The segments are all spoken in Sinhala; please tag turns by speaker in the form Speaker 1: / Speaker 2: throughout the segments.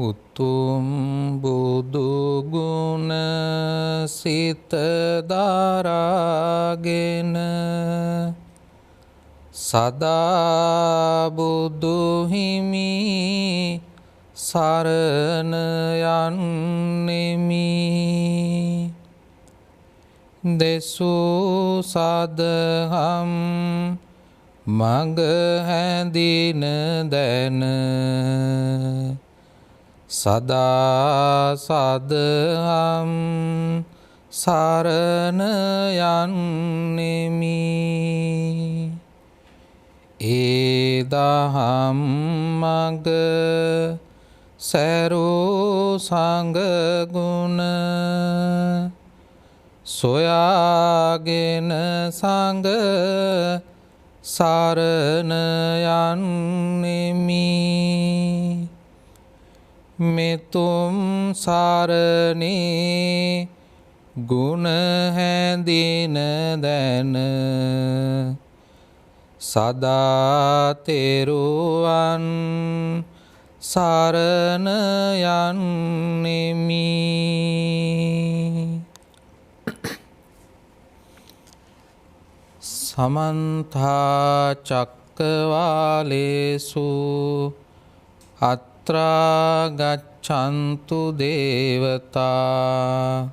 Speaker 1: උතුම් බුදු ගුණ සිත දරාගෙන සදා බුදු හිමි සරණ යන්නෙමි. දෙසූ සදහම් මඟ හැඳින දැන සදා සදහම් සරණ යන්නෙමි. ඒ දහම් මඟ සැරූ සංඝ ගුණ සොයාගෙන සංඝ සරණ යන්නෙමි. මෙතුම් සරණේ ගුණ හැඳින දැන සදා තෙරුවන් සරණ යන්නෙමි. සමන්තා චක්කවාලේසු අත්‍රා ගච්ඡන්තු දේවතා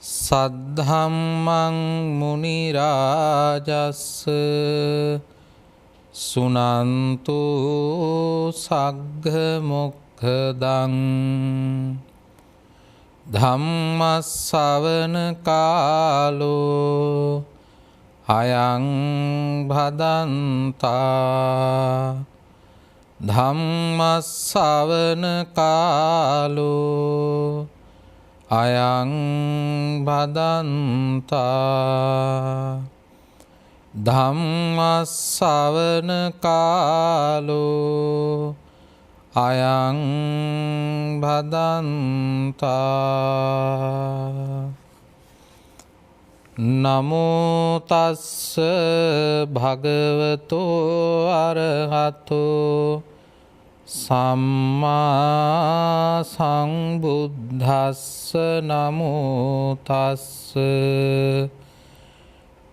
Speaker 1: සද්ධම්මං මුනි රාජස්ස සුනන්තු සග්ග මොක්ඛදං ධම්ම ශ්‍රවණ කාලෝ අයං භදන්තා. ධම්ම ශ්‍රවණ කාලෝ අයං භදන්තා. ධම්ම ශ්‍රවණ කාලෝ අයං භදන්තා. නමෝ තස්ස භගවතෝ අරහතෝ සම්මා සම්බුද්දස්ස. නමෝ තස්ස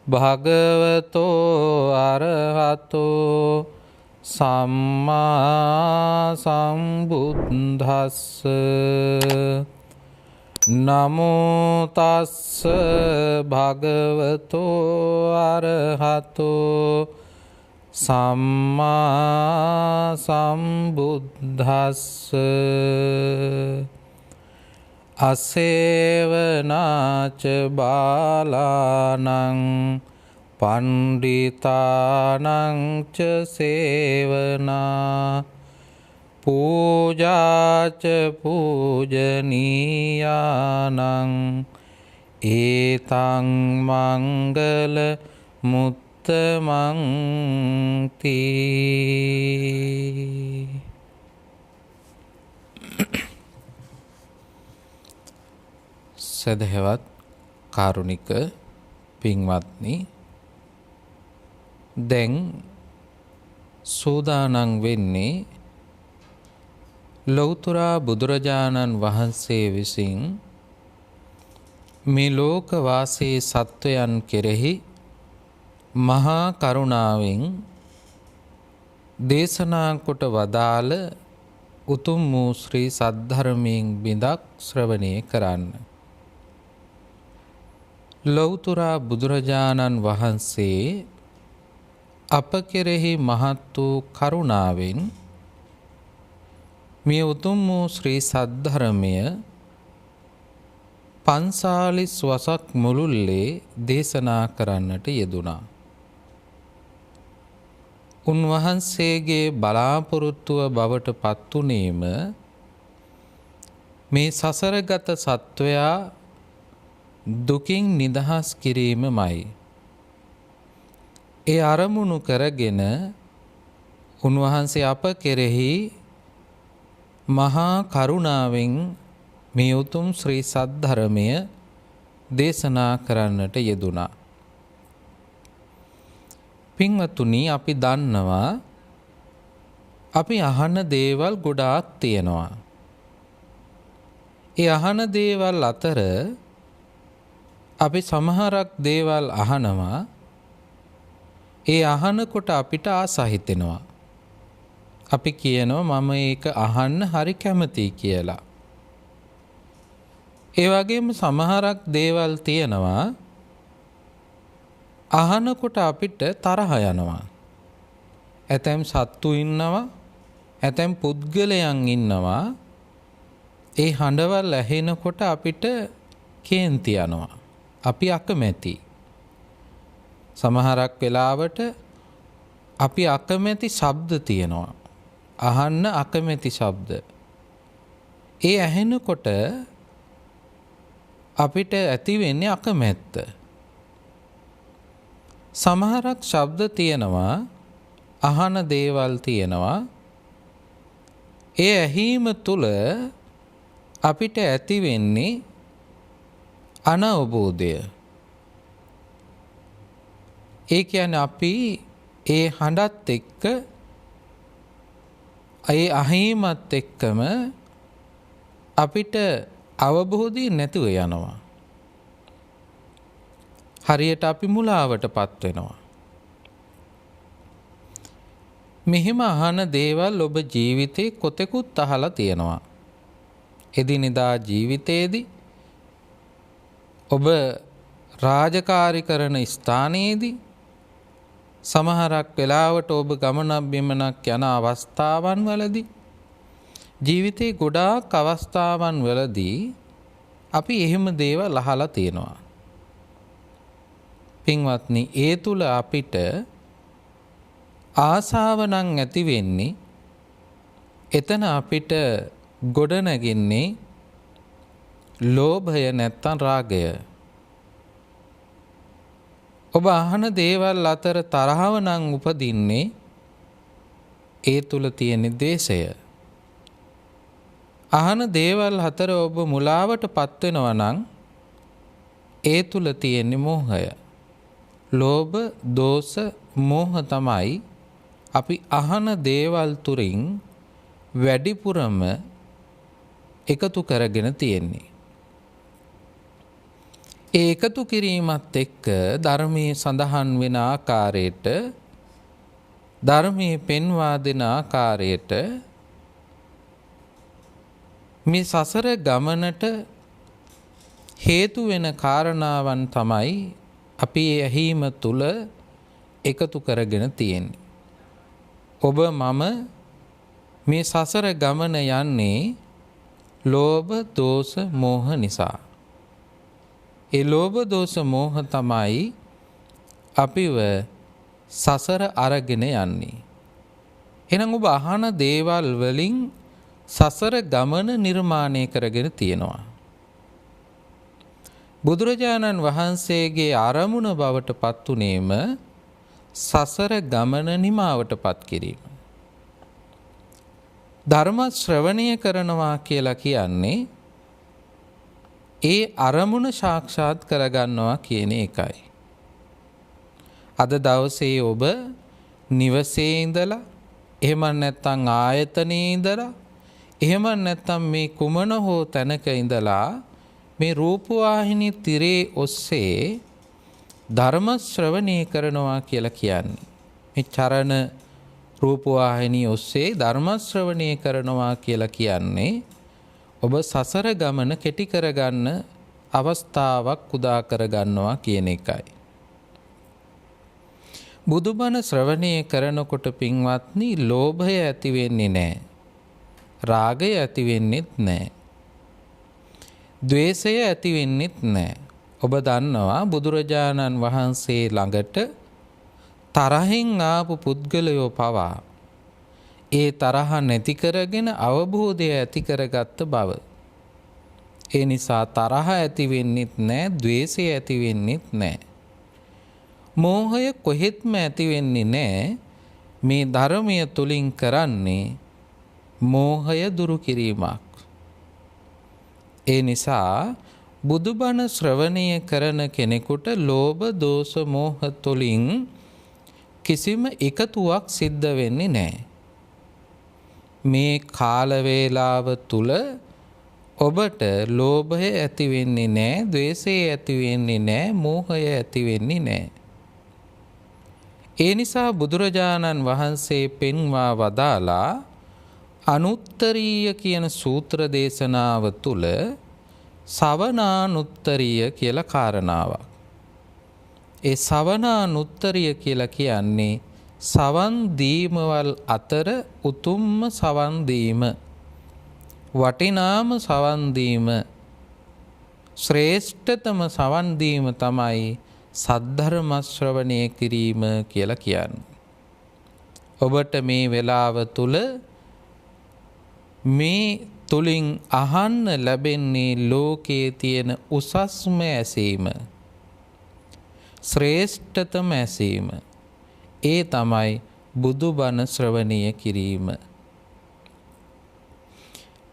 Speaker 1: භගවතෝ අරහතෝ සම්මා සම්බුද්දස්ස. නමෝ තස්ස භගවතෝ අරහතෝ සම්මා සම්බුද්දස්ස. අසේවනාච බාලානං පණ්ඩිතානං ච සේවනා පූජාච පූජනීයානං ඒතං මංගල මුත්තමං තී. සදහවත් කාරුණික පින්වත්නි, දැන් සූදානම් වෙන්නේ ලෞතර බුදුරජාණන් වහන්සේ විසින් මේ ලෝක වාසී සත්වයන් කෙරෙහි මහා කරුණාවෙන් දේශනා කොට වදාළ උතුම් වූ ශ්‍රී සද්ධර්මයෙන් බිඳක් ශ්‍රවණය කරන්න. ලෞතර බුදුරජාණන් වහන්සේ අප කෙරෙහි මහත් වූ කරුණාවෙන් මේ උතුම් වූ ශ්‍රී සද්ධර්මය 45 වසක් මුළුල්ලේ දේශනා කරන්නට යෙදුණා. උන්වහන්සේගේ බලාපොරොත්තුව බවට පත්වුණේම මේ සසරගත සත්වයා දුකින් නිදහස් කිරීමමයි. ඒ අරමුණු කරගෙන උන්වහන්සේ අප කෙරෙහි මහා කරුණාවෙන් මේ උතුම් ශ්‍රී සද්ධර්මය දේශනා කරන්නට යෙදුණා. පින්වතුනි, අපි දන්නවා අපි අහන දේවල් ගොඩාක් තියෙනවා. ඒ අහන දේවල් අතර අපි සමහරක් දේවල් අහනවා. ඒ අහනකොට අපිට ආස හිතෙනවා. අපි කියනවා මම ඒක අහන්න හරි කැමතියි කියලා. ඒ වගේම සමහරක් දේවල් තියෙනවා අහනකොට අපිට තරහ යනවා. ඇතැම් සත්තු ඉන්නවා, ඇතැම් පුද්ගලයන් ඉන්නවා. ඒ හඬවල් ඇහෙනකොට අපිට කේන්ති යනවා. අපි අකමැති. සමහරක් වෙලාවට අපි අකමැති ශබ්ද තියෙනවා. අහන්න අකමැති ශබ්ද. ඒ ඇහෙනකොට අපිට ඇති වෙන්නේ අකමැත්ත. සමහරක් ශබ්ද තියෙනවා, අහන දේවල් තියෙනවා. ඒ ඇහිම තුල අපිට ඇති වෙන්නේ අනවබෝධය. ඒ කියන්නේ අපි ඒ හඬත් එක්ක ඒ අහීමත් එක්කම අපිට අවබෝධය නැතුව යනවා. හරියට අපි මුලාවටපත් වෙනවා. මෙහෙම අහන දේවල් ඔබ ජීවිතේ කොතෙකුත් අහලා තියෙනවා. එදිනෙදා ජීවිතයේදී ඔබ රාජකාරී කරන ස්ථානයේදී සමහරක් වෙලාවට ඔබ ගමනක් බිමනක් යන අවස්ථාවන් වලදී ජීවිතේ ගොඩාක් අවස්ථාවන් වලදී අපි එහෙම දේවල් අහලා තියෙනවා. පින්වත්නි, ඒ තුල අපිට ආසාව නම් ඇති වෙන්නේ, එතන අපිට ගොඩ නැගින්නේ ලෝභය නැත්තම් රාගය. ඔබ අහන දේවල් අතර තරහව නම් උපදින්නේ, ඒ තුල තියෙන ද්වේෂය. අහන දේවල් අතර ඔබ මුලාවටපත් වෙනවා නම් ඒ තුල තියෙන මෝහය. ලෝභ, දෝෂ, මෝහ තමයි අපි අහන දේවල් තුරින් වැඩිපුරම එකතු කරගෙන තියෙන්නේ. ඒ එකතු කිරීමත් එක්ක ධර්මයේ සඳහන් වෙන ආකාරයට, ධර්මයේ පෙන්වා දෙන ආකාරයට මේ සසර ගමනට හේතු වෙන කාරණාවන් තමයි අපි ඇහිම තුල එකතු කරගෙන තියෙන්නේ. ඔබ මම මේ සසර ගමන යන්නේ ලෝභ, දෝෂ, මෝහ නිසා. ඒ ලෝභ, දෝෂ, මෝහ තමයි අපිව සසර අරගෙන යන්නේ. එහෙනම් ඔබ අහන දේවල් වලින් සසර ගමන නිර්මාණය කරගෙන තියෙනවා. බුදුරජාණන් වහන්සේගේ ආරමුණ බවට පත් උනේම සසර ගමන නිමාවට පත් කිරීම. ධර්ම ශ්‍රවණය කරනවා කියලා කියන්නේ ඒ අරමුණ සාක්ෂාත් කරගන්නවා කියන එකයි. අද දවසේ ඔබ නිවසේ ඉඳලා, එහෙම නැත්නම් ආයතනයේ ඉඳලා, එහෙම නැත්නම් මේ කුමන හෝ තැනක ඉඳලා මේ රූපවාහිනී තිරේ ඔස්සේ ධර්ම ශ්‍රවණය කරනවා කියලා කියන්නේ. මේ චරණ රූපවාහිනී ඔස්සේ ධර්ම ශ්‍රවණය කරනවා කියලා කියන්නේ ඔබ සසර ගමන කෙටි කරගන්න අවස්ථාවක් උදා කරගන්නවා කියන එකයි. බුදුබණ ශ්‍රවණය කරනකොට පින්වත්නි, ලෝභය ඇති වෙන්නේ නැහැ. රාගය ඇති වෙන්නේත් නැහැ. ද්වේෂය ඇති වෙන්නේත් නැහැ. ඔබ දන්නවා බුදුරජාණන් වහන්සේ ළඟට තරහින් ආපු පුද්ගලයෝ පවා ඒ තරහ නැති කරගෙන අවබෝධය ඇති කරගත්ත බව. ඒ නිසා තරහ ඇති වෙන්නේත් නැහැ, ද්වේෂය ඇති වෙන්නේත් නැහැ. මෝහය කොහෙත්ම ඇති වෙන්නේ නැහැ. මේ ධර්මය තුලින් කරන්නේ මෝහය දුරු කිරීමක්. ඒ නිසා බුදුබණ ශ්‍රවණය කරන කෙනෙකුට ලෝභ, දෝෂ, මෝහ තුලින් කිසිම එකතුවක් සිද්ධ වෙන්නේ නැහැ. මේ කාල වේලාව තුල ඔබට ලෝභය ඇති වෙන්නේ නැහැ, ද්වේෂය ඇති වෙන්නේ නැහැ, මෝහය ඇති වෙන්නේ නැහැ. ඒ නිසා බුදුරජාණන් වහන්සේ පෙන්වා වදාලා අනුත්තරීය කියන සූත්‍ර දේශනාව තුළ සවනානුත්තරීය කියලා කාරණාවක්. ඒ සවනානුත්තරීය කියලා කියන්නේ සවන් දීමවල් අතර උතුම්ම සවන් දීම, වටිනාම සවන් දීම, ශ්‍රේෂ්ඨතම සවන් දීම තමයි සද්ධර්ම ශ්‍රවණය කිරීම කියලා කියන්නේ. ඔබට මේ වෙලාව තුල මේ තුලින් අහන්න ලැබෙන්නේ ලෝකයේ තියෙන උසස්ම ඇසීම, ශ්‍රේෂ්ඨතම ඇසීම. ඒ තමයි බුදුබණ ශ්‍රවණය කිරීම.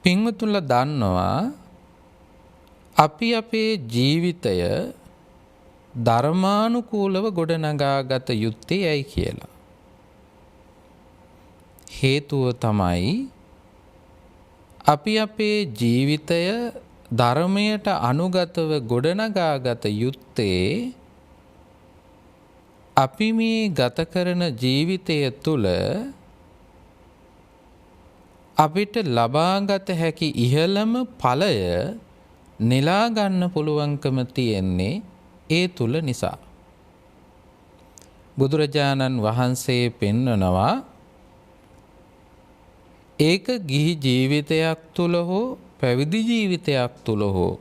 Speaker 1: පින්වතුන්ලා දන්නවා අපි අපේ ජීවිතය ධර්මානුකූලව ගොඩනගාගත යුත්තේ ඇයි කියලා. හේතුව තමයි අපි අපේ ජීවිතය ධර්මයට අනුගතව ගොඩනගාගත යුත්තේ අපි මේ ගත කරන ජීවිතය තුළ අපිට ලබාගත හැකි ඉහළම ඵලය නෙලා ගන්න පුළුවන්කම තියෙන්නේ ඒ තුල නිසා. බුදුරජාණන් වහන්සේ පෙන්වනවා ඒක ගිහි ජීවිතයක් තුල හෝ පැවිදි ජීවිතයක් තුල හෝ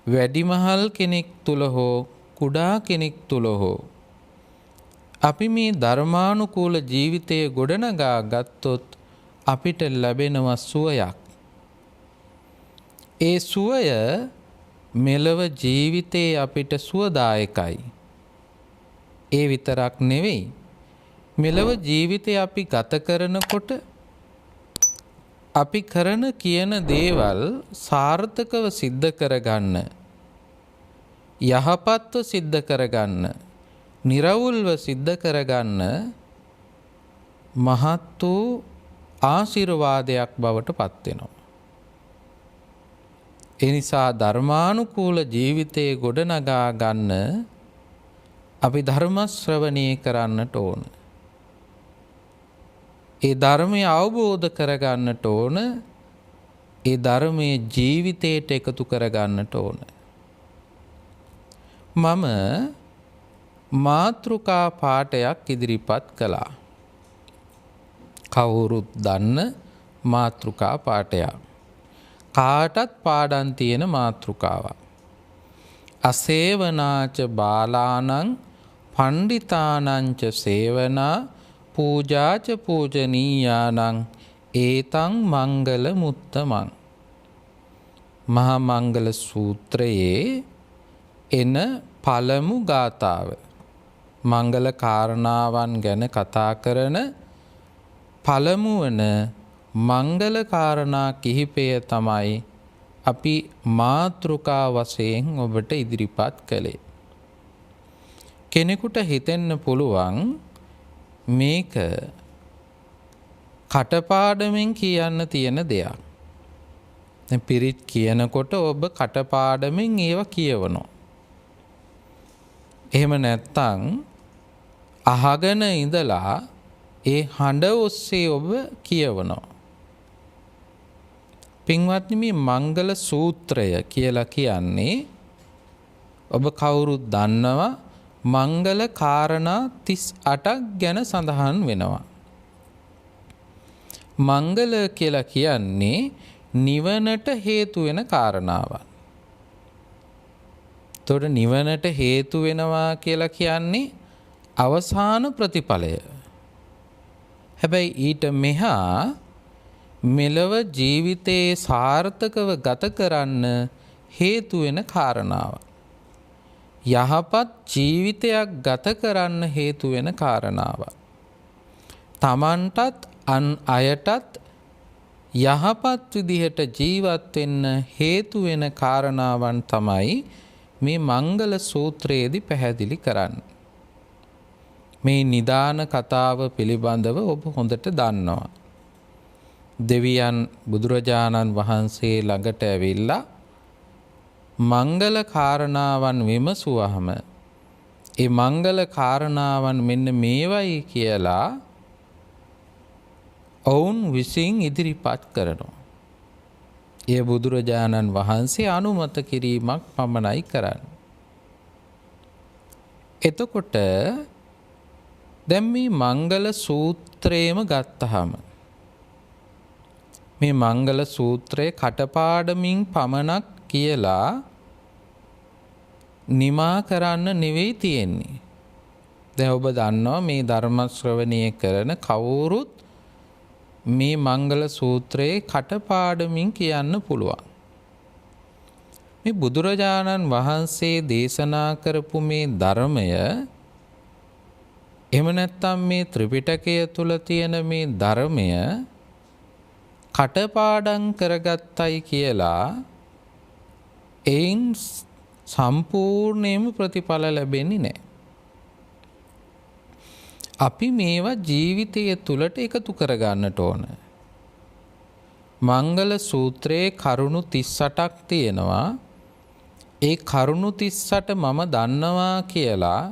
Speaker 1: වැඩිමහල් කෙනෙක් තුල හෝ කුඩා කෙනෙක් තුල හෝ අපි මේ ධර්මානුකූල ජීවිතය ගොඩනගා ගත්තොත් අපිට ලැබෙනවා සුවයක්. ඒ සුවය මෙලව ජීවිතේ අපිට සුවදායකයි. ඒ විතරක් නෙවෙයි, මෙලව ජීවිතේ අපි ගත කරනකොට අපි කරන කියන දේවල් සාර්ථකව සිද්ධ කරගන්න, යහපත්ව සිද්ධ කරගන්න, නිරවුල්ව සිද්ධ කරගන්න මහත් වූ ආශිර්වාදයක් බවට පත් වෙනවා. ඒ නිසා ධර්මානුකූල ජීවිතයේ ගොඩනගා ගන්න අපි ධර්ම ශ්‍රවණය කරන්නට ඕන. ඒ ධර්මය අවබෝධ කරගන්නට ඕන. ඒ ධර්මයේ ජීවිතයට එකතු කරගන්නට ඕන. මම මාතෘකා පාඩයක් ඉදිරිපත් කළා. කවුරුත් දන්න මාතෘකා පාඩයක්. කාටත් පාඩම් තියෙන මාතෘකාවක්. අසේවනාච බාලානං පණ්ඩිතානංච සේවනා පූජාච පූජනීයානං ඒතං මංගල මුත්තමං. මහා මංගල සූත්‍රයේ එන පළමු ගාථාව, මංගල කාරණාවන් ගැන කතා කරන පළමුවන මංගල කාරණා කිහිපය තමයි අපි මාතෘකා වශයෙන් ඔබට ඉදිරිපත් කළේ. කෙනෙකුට හිතෙන්න පුළුවන් මේක කටපාඩමින් කියන්න තියෙන දෙයක්. පිරිත් කියනකොට ඔබ කටපාඩමින් ඒවා කියවනවා. එහෙම නැත්තම් අහගෙන ඉඳලා ඒ හඬ ඔස්සේ ඔබ කියවනවා. පින්වත්නි, මේ මංගල සූත්‍රය කියලා කියන්නේ ඔබ කවුරුත් දන්නවා මංගල කාරණා 38ක් ගැන සඳහන් වෙනවා. මංගල කියලා කියන්නේ නිවනට හේතු වෙන කාරණාවක්. එතකොට නිවනට හේතු වෙනවා කියලා කියන්නේ අවසාන ප්‍රතිඵලය. හැබැයි ඊට මෙහා මෙලව ජීවිතයේ සාර්ථකව ගත කරන්න හේතු වෙන කාරණාවක්. යහපත් ජීවිතයක් ගත කරන්න හේතු වෙන කාරණාවක්. තමන්ටත් අන් අයටත් යහපත් විදිහට ජීවත් වෙන්න හේතු වෙන කාරණාවන් තමයි මේ මංගල සූත්‍රයේදී පැහැදිලි කරන්නේ. මේ නිදාන කතාව පිළිබඳව ඔබ හොඳට දන්නවා. දෙවියන් බුදුරජාණන් වහන්සේ ළඟට ඇවිල්ලා මංගල කාරණාවන් විමසුවහම ඒ මංගල කාරණාවන් මෙන්න මේවයි කියලා ඔවුන් විසින් ඉදිරිපත් කරනවා. ඒ බුදුරජාණන් වහන්සේ අනුමත කිරීමක් පමණයි කරන්නේ. එතකොට දැන් මේ මංගල සූත්‍රයේම ගත්තහම මේ මංගල සූත්‍රයේ කටපාඩමින් පමණක් කියලා නිමා කරන්න නෙවෙයි තියෙන්නේ. දැන් ඔබ දන්නවා මේ ධර්ම ශ්‍රවණය කරන කවුරුත් මේ මංගල සූත්‍රයේ කටපාඩමින් කියන්න පුළුවන්. මේ බුදුරජාණන් වහන්සේ දේශනා කරපු මේ ධර්මය එහෙම නැත්නම් මේ ත්‍රිපිටකය තුල තියෙන මේ ධර්මය කටපාඩම් කරගත්තයි කියලා එයින් සම්පූර්ණයෙන්ම ප්‍රතිඵල ලැබෙන්නේ නැහැ. අපි මේවා ජීවිතය තුළට එකතු කරගන්නට ඕන. මංගල සූත්‍රයේ කරුණු 38ක් තියෙනවා. ඒ කරුණු 38 මම දන්නවා කියලා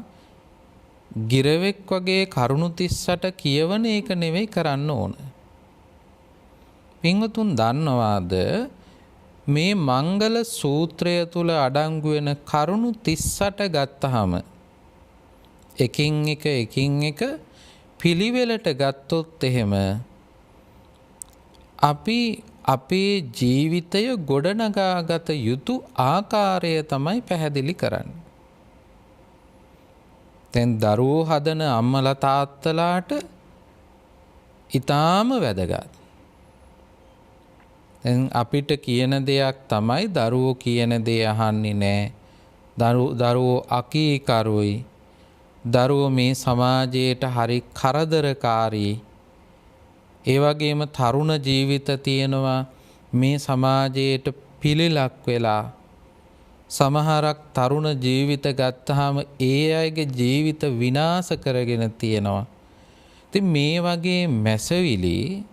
Speaker 1: ගිරවෙක් වගේ කරුණු 38 කියවන එක නෙවෙයි කරන්න ඕන. පින්වතුන් දන්නවාද මේ මංගල සූත්‍රය තුල අඩංගු වෙන කරුණු 38 ගත්තහම එකින් එක පිළිවෙලට ගත්තොත් එහෙම අපි අපේ ජීවිතය ගොඩනගාගත යුතු ආකාරය තමයි පැහැදිලි කරන්නේ. දැන් දරුවෝ හදන අම්මලා තාත්තලාට ඊටාම වැදගත්. දැන් අපිට කියන දෙයක් තමයි දරුවෝ කියන දේ අහන්නේ නැහැ. දරුවෝ අකීකරුයි. දරුවෝ මේ සමාජයට හරි කරදරකාරී. ඒ වගේම තරුණ ජීවිත තියෙනවා මේ සමාජයට පිළිලක් වෙලා. සමහරක් තරුණ ජීවිත ගත්තාම ඒ අයගේ ජීවිත විනාශ කරගෙන තියෙනවා. ඉතින් මේ වගේ මැසවිලි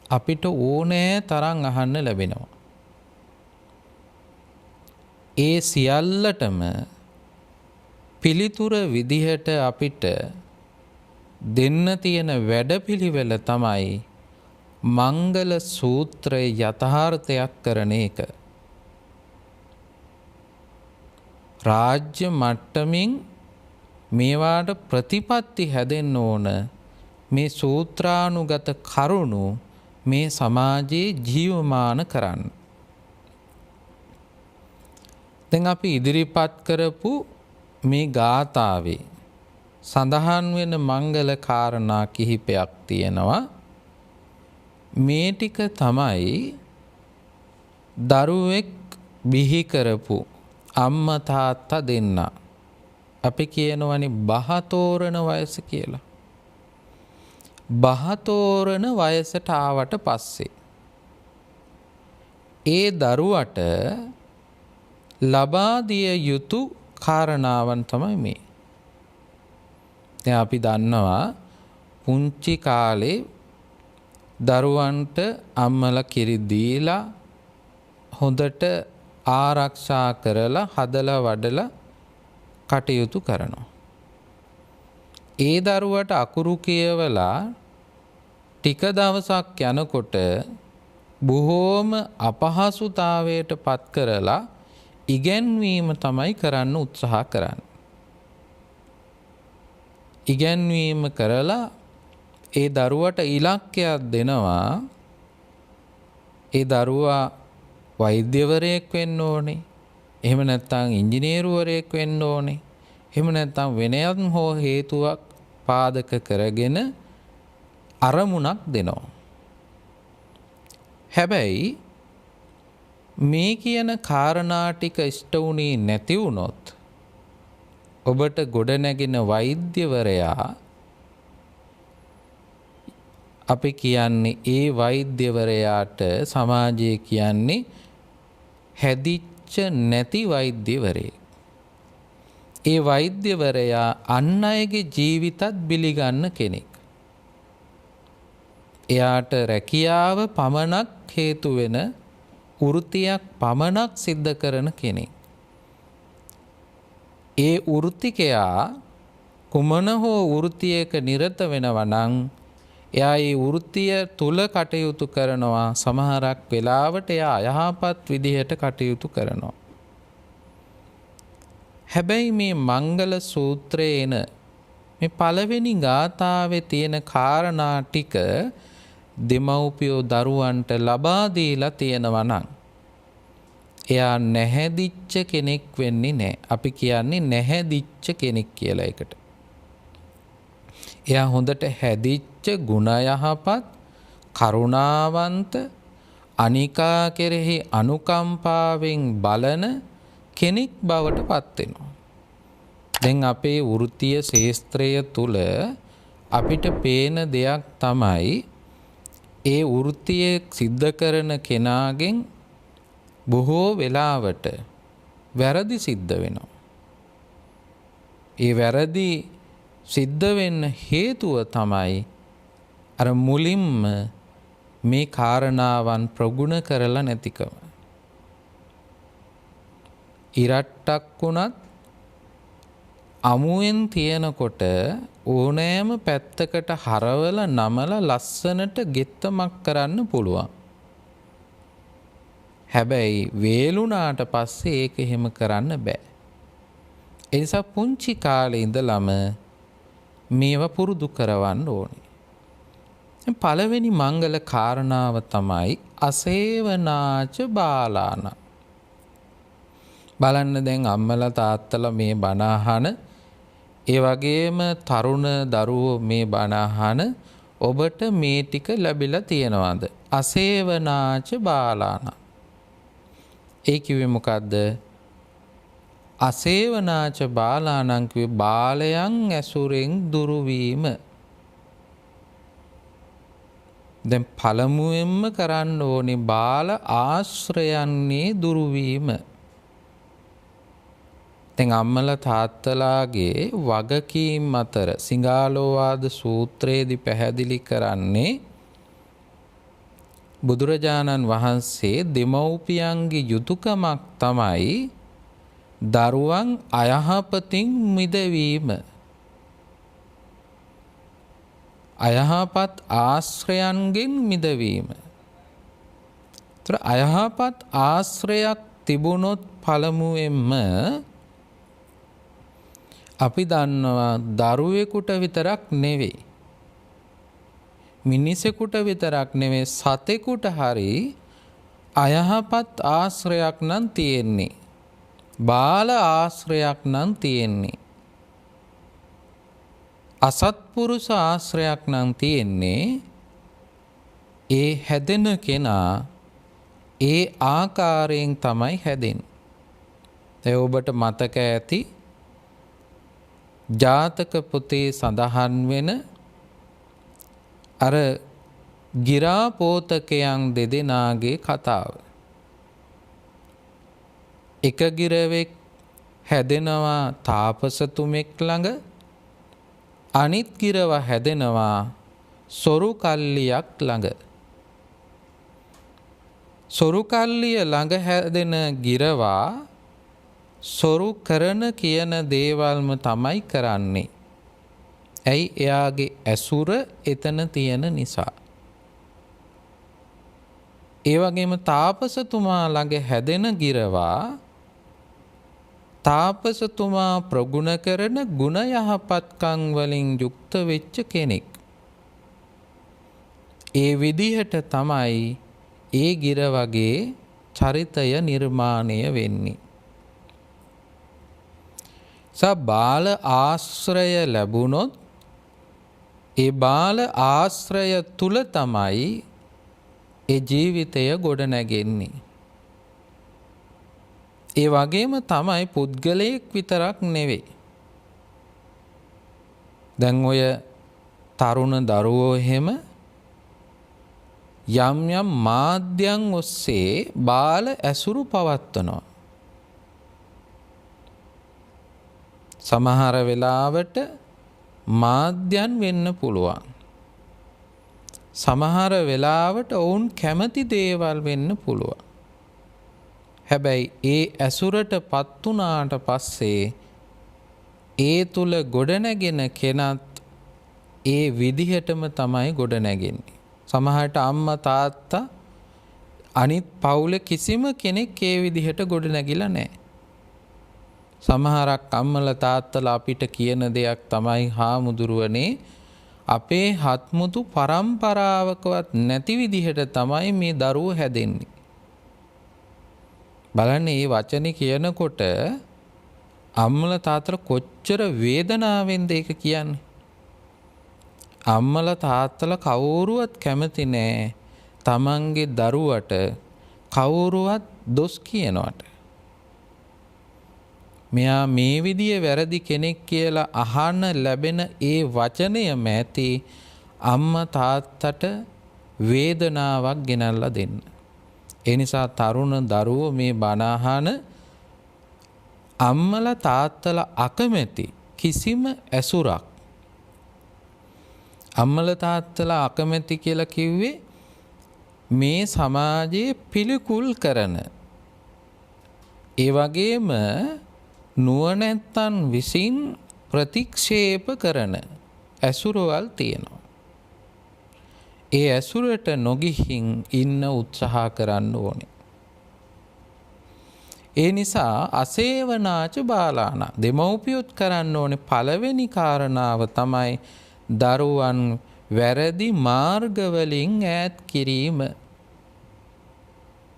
Speaker 1: අපිට ඕනෑ තරම් අහන්න ලැබෙනවා. ඒ සියල්ලටම පිළිතුර විදිහට අපිට දෙන්න තියෙන වැඩපිළිවෙල තමයි මංගල සූත්‍රයේ යථාර්ථයක් කරන එක. රාජ්‍ය මට්ටමින් මේවාට ප්‍රතිපත්ති හැදෙන්න ඕන. මේ සූත්‍රානුගත කරුණු මේ සමාජයේ ජීවමාන කරන්න. දැන් අපි ඉදිරිපත් කරපු මේ ගාථාවේ සඳහන් වෙන මංගල කාරණා කිහිපයක් තියෙනවා. මේ ටික තමයි දරුවෙක් බිහි කරපු අම්මා තාත්තා දෙන්න. අපි කියනවනේ බහතෝරන වයස කියලා. බහතෝරන වයසට ආවට පස්සේ ඒ දරුවට ලබා දිය යුතු කාරණාවන් තමයි මේ. දැන් අපි දන්නවා පුංචි කාලේ දරුවන්ට අම්මලා කිරි දීලා හොඳට ආරක්ෂා කරලා හදලා වඩලා කටයුතු කරනවා. ඒ දරුවට අකුරු කියවලා ටික දවසක් යනකොට බොහෝම අපහසුතාවයට පත් කරලා ඉගැන්වීම තමයි කරන්න උත්සාහ කරන්නේ. ඉගැන්වීම කරලා ඒ දරුවට ඉලක්කයක් දෙනවා. ඒ දරුවා වෛද්‍යවරයෙක් වෙන්න ඕනේ. එහෙම නැත්නම් ඉංජිනේරුවරයෙක් වෙන්න ඕනේ. එහෙම නැත්නම් වෙනයන් හෝ හේතුවක් පාදක කරගෙන අරමුණක් දෙනවා. හැබැයි මේ කියන කාරණා ටික ඉෂ්ට වුණේ නැති වුණොත් ඔබට ගොඩනැගෙන වෛද්‍යවරයා අපි කියන්නේ ඒ වෛද්‍යවරයාට සමාජයේ කියන්නේ හැදිච්ච නැති වෛද්‍යවරයෙක්. ඒ වෛද්‍යවරයා අන් අයගේ ජීවිතත් බිලිගන්න කෙනෙක්. එයාට රැකියාව පමණක් හේතු වෙන වෘත්තියක් පමණක් සිද්ධ කරන කෙනෙක්. ඒ වෘත්තිකයා කුමන හෝ වෘත්තියක නිරත වෙනවා නම් එයා ඒ වෘත්තිය තුල කටයුතු කරනවා. සමහරක් වෙලාවට එයා අයහපත් විදිහට කටයුතු කරනවා. හැබැයි මේ මංගල සූත්‍රයේ එන මේ පළවෙනි ගාථාවේ තියෙන කාරණා ටික දෙමව්පියෝ දරුවන්ට ලබා දීලා තියෙනවා නම් එයා නැහැදිච්ච කෙනෙක් වෙන්නේ නැහැ. අපි කියන්නේ නැහැදිච්ච කෙනෙක් කියලා එකට. එයා හොඳට හැදිච්ච ගුණ යහපත් කරුණාවන්ත අනිකා කෙරෙහි අනුකම්පාවෙන් බලන කෙනෙක් බවට පත් වෙනවා. දැන් අපේ වෘත්තීය ශාස්ත්‍රය තුල අපිට පේන දෙයක් තමයි ඒ වෘත්තිය සිද්ධ කරන කෙනාගෙන් බොහෝ වෙලාවට වැරදි සිද්ධ වෙනවා. ඒ වැරදි සිද්ධ වෙන්න හේතුව තමයි අර මුලින්ම මේ කාරණාවන් ප්‍රගුණ කරලා නැතිකම. ඉරට්ටක් වුණත් අමුවෙන් තියනකොට ඕනෑම පැත්තකට හරවල නමල ලස්සනට ගෙත්තමක් කරන්න පුළුවන්. හැබැයි වේලුණාට පස්සේ ඒක එහෙම කරන්න බෑ. ඒ නිසා පුංචි කාලේ ඉඳලම මේවා පුරුදු කරවන්න ඕනේ. පළවෙනි මංගල කාරණාව තමයි අසේවනාච බාලාන. බලන්න දැන් අම්මලා තාත්තලා මේ බණ අහන ඒ වගේම තරුණ දරුවෝ මේ බණ අහන ඔබට මේ ටික ලැබිලා තියෙනවද? අසේවනාච බාලාන. ඒ කිව්වේ මොකද්ද? අසේවනාච බාලානං කිව්වේ බාලයන් ඇසුරෙන් දුරු වීම. දැන් පළමුවෙන්ම කරන්න ඕනේ බාල ආශ්‍රයන්නේ දුරු වීම. දැන් අම්මලා තාත්තලාගේ වගකීම් අතර සිඟාලෝවාද සූත්‍රයේදී පැහැදිලි කරන්නේ බුදුරජාණන් වහන්සේ දෙමව්පියන්ගේ යුතුයකමක් තමයි දරුවන් අයහපතින් මිදවීම. අයහපත් ආශ්‍රයන්ගෙන් මිදවීම. ඒතර අයහපත් ආශ්‍රයක් තිබුණොත් පළමුවෙන්ම අපි දන්නවා දරුවෙකුට විතරක් නෙවෙයි මිනිසෙකුට විතරක් නෙවෙයි සතෙකුට හරි අයහපත් ආශ්‍රයක් නම් තියෙන්නේ. බාල ආශ්‍රයක් නම් තියෙන්නේ. අසත්පුරුෂ ආශ්‍රයක් නම් තියෙන්නේ. ඒ හැදෙන කෙනා ඒ ආකාරයෙන් තමයි හැදෙන්නේ. ඒ ඔබට මතක ඇති ජාතක පොතේ සඳහන් වෙන අර ගිරාපෝතකයන් දෙදෙනාගේ කතාව. එක ගිරවෙක් හැදෙනවා තාපසතුමෙක් ළඟ, අනිත් ගිරව හැදෙනවා සොරු කල්ලියක් ළඟ. සොරු කල්ලිය ළඟ හැදෙන ගිරවා සොරු කරන කියන දේවල්ම තමයි කරන්නේ. ඇයි? එයාගේ ඇසුර එතන තියෙන නිසා. ඒ වගේම තාපසතුමා ළඟ හැදෙන ගිරවා තාපසතුමා ප්‍රගුණ කරන ගුණ යහපත්කම් වලින් යුක්ත වෙච්ච කෙනෙක්. ඒ විදිහට තමයි ඒ ගිරවගේ චරිතය නිර්මාණය වෙන්නේ. බාල ආශ්‍රය ලැබුණොත් ඒ බාල ආශ්‍රය තුල තමයි ඒ ජීවිතය ගොඩ නැගෙන්නේ. ඒ වගේම තමයි පුද්ගලයෙක් විතරක් නෙවෙයි. දැන් ඔය තරුණ දරුවෝ එහෙම යම් යම් මාධ්‍යයන් ඔස්සේ බාල ඇසුරු පවත්වනවා. සමහර වෙලාවට මාධ්‍යයන් වෙන්න පුළුවන්. සමහර වෙලාවට ඔවුන් කැමති දේවල් වෙන්න පුළුවන්. හැබැයි ඒ ඇසුරට පත් වුණාට පස්සේ ඒ තුල ගොඩනැගෙන කෙනත් ඒ විදිහටම තමයි ගොඩනැගෙන්නේ. සමහරට අම්මා තාත්තා අනිත් පවුලේ කිසිම කෙනෙක් ඒ විදිහට ගොඩනැගිලා නැහැ. සමහරක් අම්මලා තාත්තලා අපිට කියන දෙයක් තමයි හාමුදුරුවනේ අපේ හත්මුතු පරම්පරාවකවත් නැති විදිහට තමයි මේ දරුවෝ හැදෙන්නේ. බලන්න මේ වචනේ කියනකොට අම්මලා තාත්තලා කොච්චර වේදනාවෙන්ද ඒක කියන්නේ. අම්මලා තාත්තලා කවුරුවත් කැමති නෑ තමන්ගේ දරුවට කවුරුවත් දොස් කියනවට. මෙයා මේ විදිය වැරදි කෙනෙක් කියලා අහන්න ලැබෙන ඒ වචනයම ඇති අම්මා තාත්තට වේදනාවක් ගෙනල්ලා දෙන්න. ඒ නිසා තරුණ දරුවෝ මේ බණ අහන අම්මලා තාත්තලා අකමැති කිසිම ඇසුරක් අම්මලා තාත්තලා අකමැති කියලා කිව්වේ මේ සමාජයේ පිළිකුල් කරන ඒ වගේම නුවණැත්තන් විසින් ප්‍රතික්ෂේප කරන ඇසුරවල් තියෙනවා. ඒ ඇසුරට නොගිහින් ඉන්න උත්සාහ කරන්න ඕනේ. ඒ නිසා අසේවනාච බාලාන දෙමව්පියොත් කරන්න ඕනේ පළවෙනි කාරණාව තමයි දරුවන් වැරදි මාර්ගවලින් ඈත් කිරීම.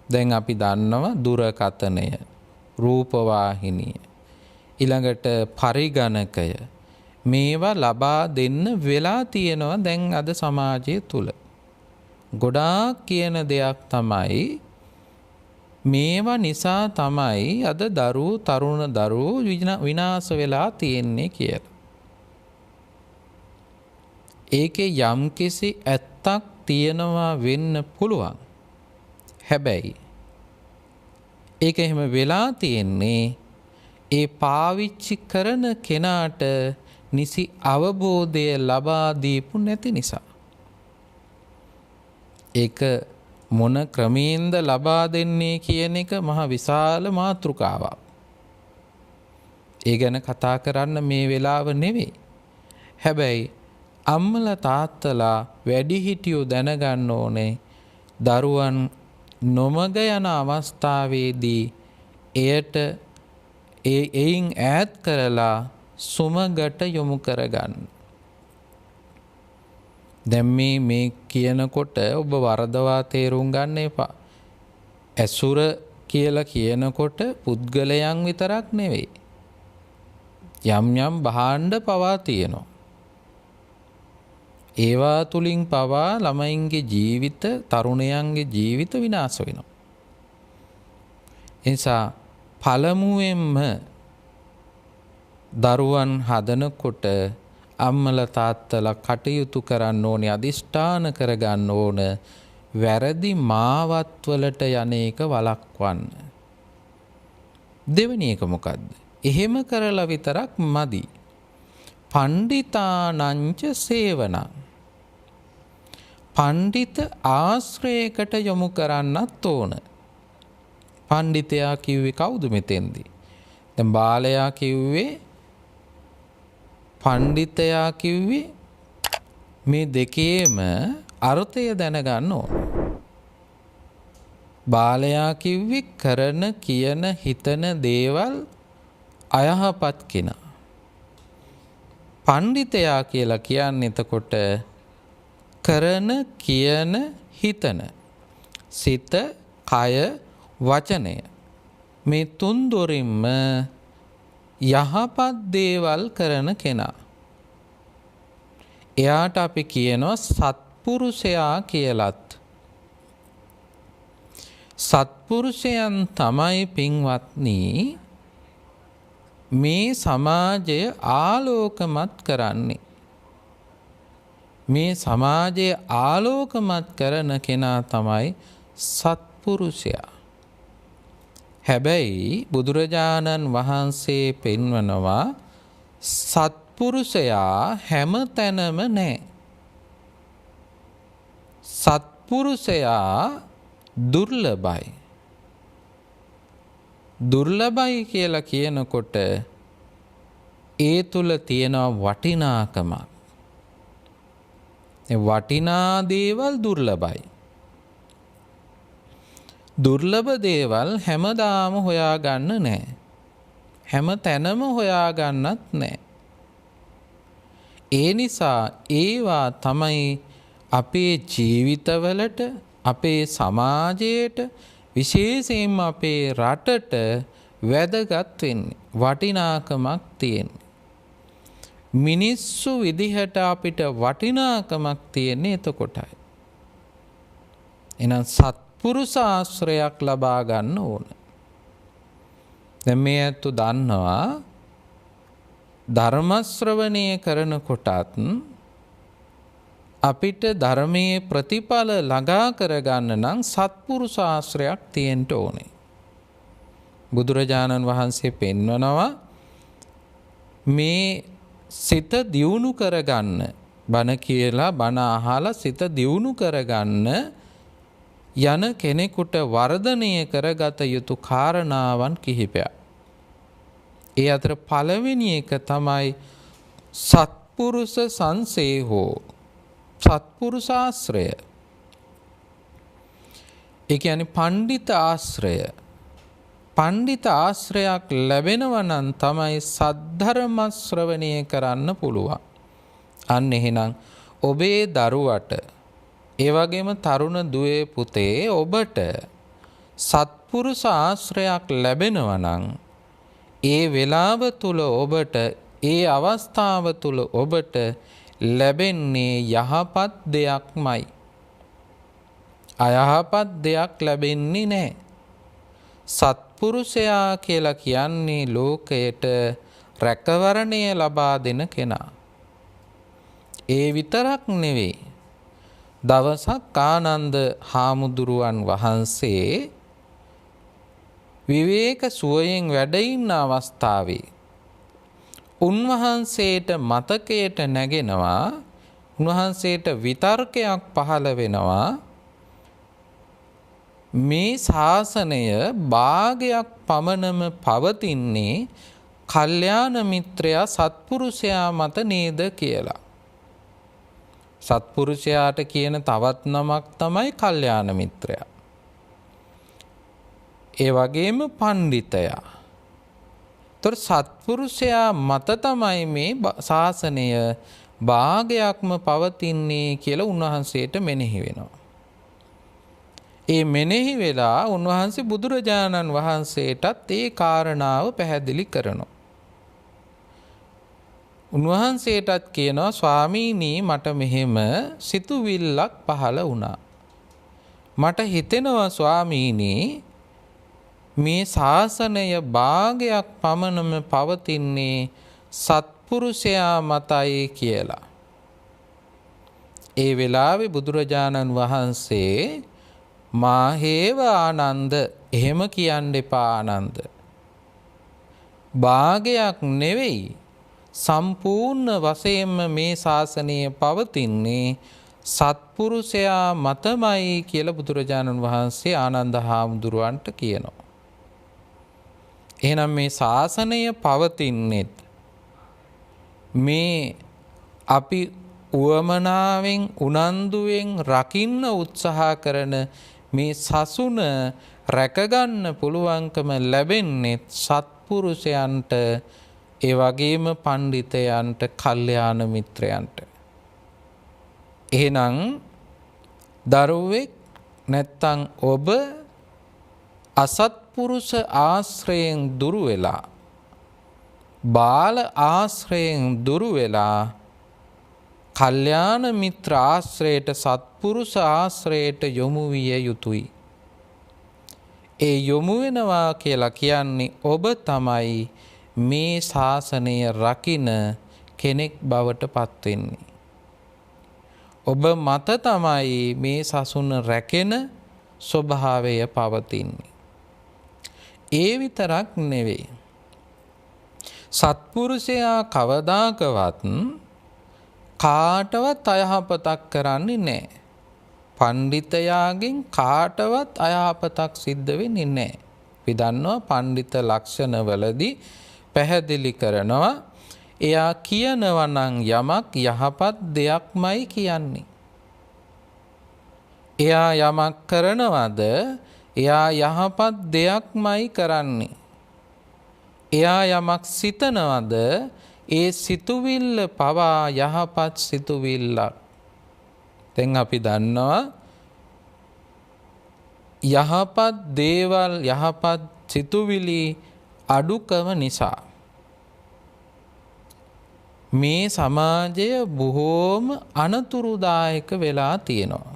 Speaker 1: දැන් අපි දන්නවා දුරකථනය, රූපවාහිනිය, ඊළඟට පරිගණකය මේවා ලබා දෙන්න වෙලා තියෙනවා දැන් අද සමාජය තුල. ගොඩාක් කියන දෙයක් තමයි මේවා නිසා තමයි අද තරුණ දරුවෝ විනාශ වෙලා තියෙන්නේ කියලා. ඒකේ යම්කිසි ඇත්තක් තියෙනවා වෙන්න පුළුවන්. හැබැයි ඒක එහෙම වෙලා තියෙන්නේ ඒ පාවිච්චි කරන කෙනාට නිසි අවබෝධය ලබා දීපු නැති නිසා. ඒක මොන ක්‍රමයෙන්ද ලබා දෙන්නේ කියන එක මහ විශාල මාතෘකාවක්. ඒ ගැන කතා කරන්න මේ වෙලාව නෙවෙයි. හැබැයි අම්මලා තාත්තලා වැඩිහිටියෝ දැනගන්න ඕනේ දරුවන් නොමග යන අවස්ථාවේදී එයට එයින් ඈත් කරලා සුමගට යොමු කරගන්න. දැන් මේ කියනකොට ඔබ වරදවා තේරුම් ගන්න එපා. ඇසුර කියලා කියනකොට පුද්ගලයන් විතරක් නෙවෙයි. යම් යම් භාණ්ඩ පවා තියෙනවා. ඒවා තුලින් පවා ළමයින්ගේ ජීවිත, තරුණයන්ගේ ජීවිත විනාශ වෙනවා. එනිසා පළමුවෙන්ම දරුවන් හදනකොට අම්මලා තාත්තලා කටයුතු කරන්න ඕනේ, අදිෂ්ඨාන කරගන්න ඕන වැරදි මාවත්වලට යන එක වළක්වන්න. දෙවෙනි එක මොකද්ද? එහෙම කරලා විතරක් මදි. පණ්ඩිතානංච සේවනං. පණ්ඩිත ආශ්‍රයකට යොමු කරන්නත් ඕන. පණ්ඩිතයා කිව්වේ කවුද මෙතෙන්දී? දැන් බාලයා කිව්වේ පණ්ඩිතයා කිව්වේ මේ දෙකේම අර්ථය දැනගන්න ඕන. බාලයා කිව්වේ කරන කියන හිතන දේවල් අයහපත් කෙනා. පණ්ඩිතයා කියලා කියන්නේ එතකොට කරන කියන හිතන සිත, කය, වචනය මේ තුන් දොරින්ම යහපත් දේවල් කරන කෙනා. එයාට අපි කියනවා සත්පුරුෂයා කියලත්. සත්පුරුෂයන් තමයි පින්වත්නි මේ සමාජය ආලෝකමත් කරන්නේ. මේ සමාජය ආලෝකමත් කරන කෙනා තමයි සත්පුරුෂයා. හැබැයි බුදුරජාණන් වහන්සේ පෙන්වනවා සත්පුරුෂයා හැම තැනම නැහැ. සත්පුරුෂයා දුර්ලභයි. දුර්ලභයි කියලා කියනකොට ඒ තුල තියෙන වටිනාකමක්. ඒ වටිනා දේවල් දුර්ලභයි. දුර්ලභ දේවල් හැමදාම හොයාගන්න නැහැ. හැම තැනම හොයාගන්නත් නැහැ. ඒ නිසා ඒවා තමයි අපේ ජීවිතවලට, අපේ සමාජයට, විශේෂයෙන්ම අපේ රටට වැදගත් වෙන්නේ, වටිනාකමක් තියෙන්නේ. මිනිස්සු විදිහට අපිට වටිනාකමක් තියෙන්නේ එතකොටයි. එහෙනම් සත්පුරුෂ ආශ්‍රයක් ලබා ගන්න ඕන. දැන් මේ අතු දන්නවා ධර්ම ශ්‍රවණය කරනකොටත් අපිට ධර්මයේ ප්‍රතිඵල ළඟා කරගන්න නම් සත්පුරුෂ ආශ්‍රයක් තියෙන්න ඕනේ. බුදුරජාණන් වහන්සේ පෙන්වනවා මේ සිත දියුණු කරගන්න, බණ කියලා බණ අහලා සිත දියුණු කරගන්න යන කෙනෙකුට වර්ධනය කරගත යුතු කාරණාවන් කිහිපයක්. ඒ අතර පළවෙනි එක තමයි සත්පුරුෂ සංසේහෝ, සත්පුරුෂ ආශ්‍රය. ඒ කියන්නේ පණ්ඩිත ආශ්‍රය. පණ්ඩිත ආශ්‍රයක් ලැබෙනවා නම් තමයි සද්ධර්ම ශ්‍රවණය කරන්න පුළුවන්. අන්න එහෙනම් ඔබේ දරුවට, ඒ වගේම තරුණ දුවේ පුතේ ඔබට සත්පුරුෂ ආශ්‍රයක් ලැබෙනවා නම් ඒ වෙලාව තුල ඔබට, ඒ අවස්ථාව තුල ඔබට ලැබෙන්නේ යහපත් දෙයක්මයි. අයහපත් දෙයක් ලැබෙන්නේ නැහැ. සත්පුරුෂයා කියලා කියන්නේ ලෝකයට රැකවරණය ලබා දෙන කෙනා. ඒ විතරක් නෙවෙයි. දවසක් ආනන්ද හාමුදුරුවන් වහන්සේ විවේක සුවයෙන් වැඩ ඉන්න අවස්ථාවේ උන්වහන්සේට මතකයට නැගෙනවා, උන්වහන්සේට විතර්කයක් පහළ වෙනවා, මේ ශාසනය භාගයක් පමණම පවතින්නේ කල්යාණ මිත්‍රයා සත්පුරුෂයා මත නේද කියලා. සත්පුරුෂයාට කියන තවත් නමක් තමයි කල්යාණ මිත්‍රයා. ඒ වගේම පණ්ඩිතයා. තොර සත්පුරුෂයා මත තමයි මේ ශාසනය භාගයක්ම පවතින්නේ කියලා උන්වහන්සේට මෙනෙහි වෙනවා. ඒ මෙනෙහි වෙලා උන්වහන්සේ බුදුරජාණන් වහන්සේටත් ඒ කාරණාව පැහැදිලි කරනවා. උන්වහන්සේටත් කියනවා ස්වාමීනි මට මෙහෙම සිතුවිල්ලක් පහළ වුණා. මට හිතෙනවා ස්වාමීනි මේ ශාසනය භාගයක් පමණම පවතින්නේ සත්පුරුෂයා මතයි කියලා. ඒ වෙලාවේ බුදුරජාණන් වහන්සේ මාහේව ආනන්ද, එහෙම කියන්න එපා ආනන්ද. භාගයක් නෙවෙයි, සම්පූර්ණ වශයෙන්ම මේ ශාසනය පවතින්නේ සත්පුරුෂයා මතමයි කියලා බුදුරජාණන් වහන්සේ ආනන්ද හාමුදුරුවන්ට කියනවා. එහෙනම් මේ ශාසනය පවතින්නේ මේ අපි උවමනාවෙන් උනන්දුවෙන් රකින්න උත්සාහ කරන මේ සසුන රැකගන්න පුළුවන්කම ලැබෙන්නේ සත්පුරුෂයන්ට, ඒ වගේම පණ්ඩිතයන්ට, කල්යාණ මිත්‍රයන්ට. එහෙනම් දරුවෙක් නැත්තම් ඔබ අසත්පුරුෂ ආශ්‍රයෙන් දුරු වෙලා, බාල ආශ්‍රයෙන් දුරු වෙලා කල්යාණ මිත්‍ර ආශ්‍රයට, සත්පුරුෂ ආශ්‍රයට යොමු විය යුතුයි. ඒ යොමු වෙනවා කියලා කියන්නේ ඔබ තමයි මේ ශාසනය රකින්න කෙනෙක් බවට පත් වෙන්නේ. ඔබ මත තමයි මේ සසුන රැකෙන ස්වභාවය පවතින්නේ. ඒ විතරක් නෙවෙයි. සත්පුරුෂයා කවදාකවත් කාටවත් අයහපතක් කරන්නේ නැහැ. පණ්ඩිතයාගෙන් කාටවත් අයහපතක් සිද්ධ වෙන්නේ නැහැ. අපි දන්නවා පණ්ඩිත ලක්ෂණවලදී පැහැදිලි කරනවා එයා කියනවා නම් යමක් යහපත් දෙයක්මයි කියන්නේ. එයා යමක් කරනවද එයා යහපත් දෙයක්මයි කරන්නේ. එයා යමක් සිතනවද ඒ සිතුවිල්ල පවා යහපත් සිතුවිල්ලක්. දැන් අපි දන්නවා යහපත් දේවල් යහපත් සිතුවිලි අඩුකම නිසා මේ සමාජය බොහෝම අනතුරුදායක වෙලා තියෙනවා.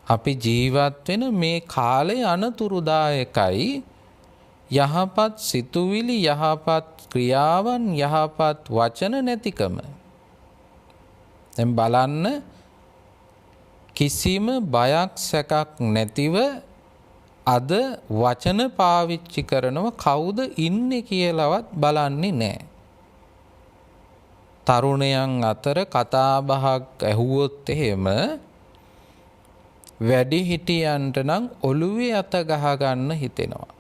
Speaker 1: අපි ජීවත් වෙන මේ කාලය අනතුරුදායකයි. යහපත් සිතුවිලි යහපත් ක්‍රියාවන් යහපත් වචන නැතිකම. දැන් බලන්න කිසිම බයක් සැකක් නැතිව අද වචන පාවිච්චි කරනව කවුද ඉන්නේ කියලාවත් බලන්නේ නැහැ. තරුණයන් අතර කතා බහක් ඇහුවොත් එහෙම වැඩි හිටියන්ට නම් ඔළුවේ අත ගහ ගන්න හිතෙනවා.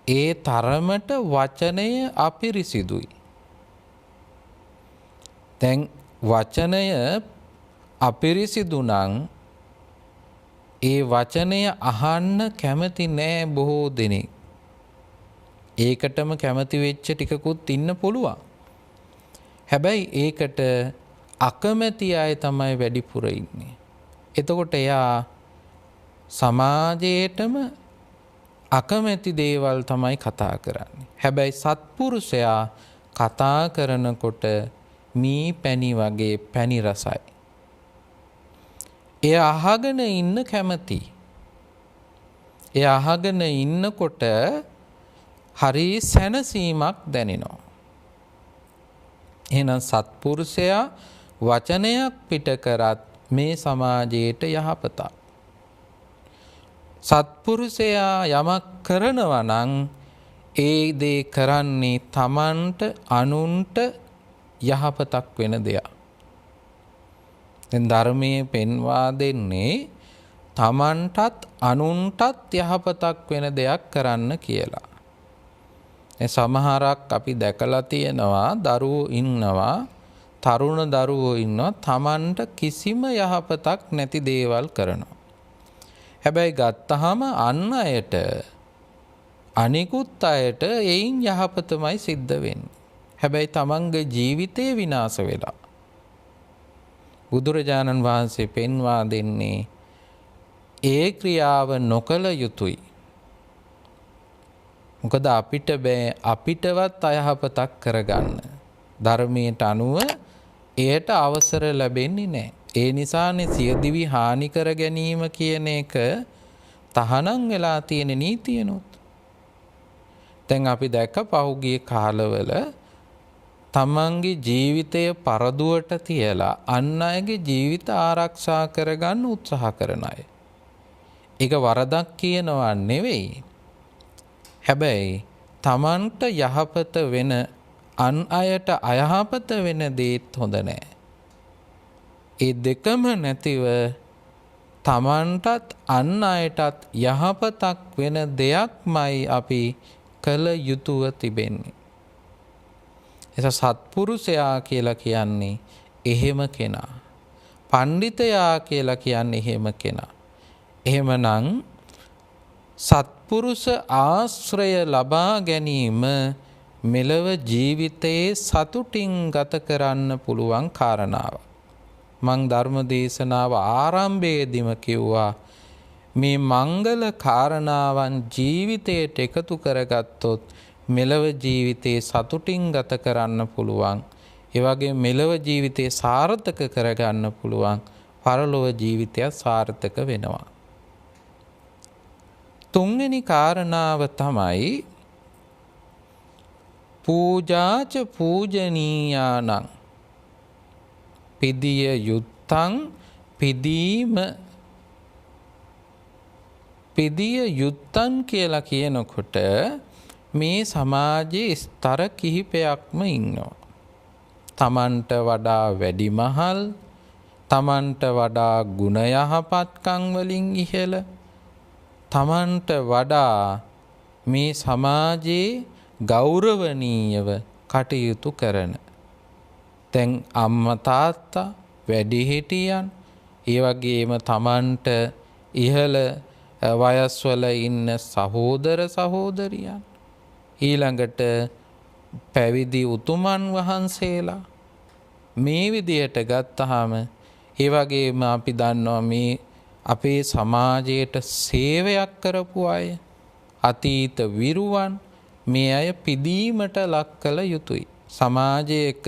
Speaker 1: ඒ තරමට වචනය අපිරිසිදුයි. දැන් වචනය අපිරිසිදු නම් ඒ වචනය අහන්න කැමති නෑ බොහෝ දෙනෙක්. ඒකටම කැමති වෙච්ච ටිකකුත් ඉන්න පුළුවන්. හැබැයි ඒකට අකමැති අය තමයි වැඩිපුර ඉන්නේ. එතකොට එයා සමාජයේටම අකමැති දේවල් තමයි කතා කරන්නේ. හැබැයි සත්පුරුෂයා කතා කරනකොට මී පැණි වගේ පැණි රසයි. එය අහගෙන ඉන්න කැමති. එය අහගෙන ඉන්නකොට හරි සැනසීමක් දැනෙනවා. එහෙනම් සත්පුරුෂයා වචනයක් පිට කරත් මේ සමාජයට යහපතක්. සත්පුරුෂයා යමක් කරනවා නම් ඒ දේ කරන්නේ තමන්ට අනුන්ට යහපතක් වෙන දෙයක්. දැන් ධර්මයේ පෙන්වා දෙන්නේ තමන්ටත් අනුන්ටත් යහපතක් වෙන දෙයක් කරන්න කියලා. සමහරක් අපි දැකලා තියෙනවා දරුවෝ ඉන්නවා තරුණ දරුවෝ ඉන්නවා තමන්ට කිසිම යහපතක් නැති දේවල් කරනවා. හැබැයි ගත්තහම අන් අයට අනිකුත් අයට එයින් යහපතමයි සිද්ධ වෙන්නේ. හැබැයි තමන්ගේ ජීවිතේ විනාශ වෙලා. බුදුරජාණන් වහන්සේ පෙන්වා දෙන්නේ ඒ ක්‍රියාව නොකළ යුතුයි. මොකද අපිට බෑ අපිටවත් අයහපතක් කරගන්න. ධර්මයට අනුව එයට අවසර ලැබෙන්නේ නැහැ. ඒ නිසානේ සියදිවි හානි කර ගැනීම කියන එක තහනම් වෙලා තියෙන නීතියනොත්. දැන් අපි දැක්ක පහුගිය කාලවල තමන්ගේ ජීවිතය පරදුවට තියලා අන් අයගේ ජීවිත ආරක්ෂා කරගන්න උත්සාහ කරන අය. ඒක වරදක් කියනවා නෙවෙයි. හැබැයි තමන්ට යහපත වෙන අන් අයට අයහපත වෙන දේත් හොඳ නෑ. ඒ දෙකම නැතිව තමන්ටත් අන් අයටත් යහපතක් වෙන දෙයක්මයි අපි කළ යුතුව තිබෙන්නේ. එස සත්පුරුෂයා කියලා කියන්නේ එහෙම කෙනා. පණ්ඩිතයා කියලා කියන්නේ එහෙම කෙනා. එහෙමනම් සත්පුරුෂ ආශ්‍රය ලබා ගැනීම මෙලව ජීවිතයේ සතුටින් ගත කරන්න පුළුවන් කාරණාවක්. මං ධර්ම දේශනාව ආරම්භයේදීම කිව්වා මේ මංගල කාරණාවන් ජීවිතයට එකතු කරගත්තොත් මෙලව ජීවිතයේ සතුටින් ගත කරන්න පුළුවන්. ඒ වගේ මෙලව ජීවිතේ සාර්ථක කරගන්න පුළුවන්. පරලොව ජීවිතයත් සාර්ථක වෙනවා. තුන්වෙනි කාරණාව තමයි පූජාච පූජනීයානං පිදිය යුත්තං පිදීම. පිදිය යුත්තන් කියලා කියනකොට මේ සමාජයේ ස්තර කිහිපයක්ම ඉන්නවා. තමන්ට වඩා වැඩිමහල්, තමන්ට වඩා ගුණ යහපත්කම් වලින් ඉහළ, තමන්ට වඩා මේ සමාජයේ ගෞරවනීයව කටයුතු කරන, දැන් අම්මා තාත්තා, වැඩිහිටියන්, ඒ වගේම තමන්ට ඉහළ වයස්වල ඉන්න සහෝදර සහෝදරියන්, ඊළඟට පැවිදි උතුමන් වහන්සේලා, මේ විදියට ගත්තාම ඒ වගේම අපි දන්නවා මේ අපේ සමාජයට සේවයක් කරපු අය, අතීත විරුවන්, මේ අය පිදීමට ලක් කළ යුතුයි. සමාජයක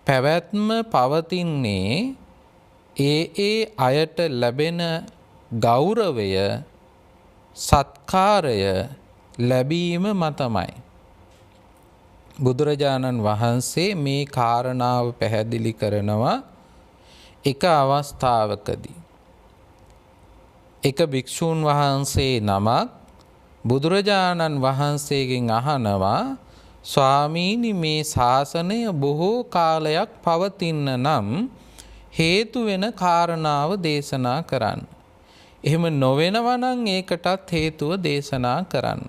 Speaker 1: පැවැත්ම පවතින්නේ ඒ අයට ලැබෙන ගෞරවය, සත්කාරය ලැබීම මතමයි. බුදුරජාණන් වහන්සේ මේ කාරණාව පැහැදිලි කරනවා එක අවස්ථාවකදී. එක භික්ෂූන් වහන්සේ නමක් බුදුරජාණන් වහන්සේගෙන් අහනවා, ස්වාමීනි, මේ ශාසනය බොහෝ කාලයක් පවතින්න නම් හේතු වෙන කාරණාව දේශනා කරන්න. එහෙම නොවෙනවා නම් ඒකටත් හේතුව දේශනා කරන්න.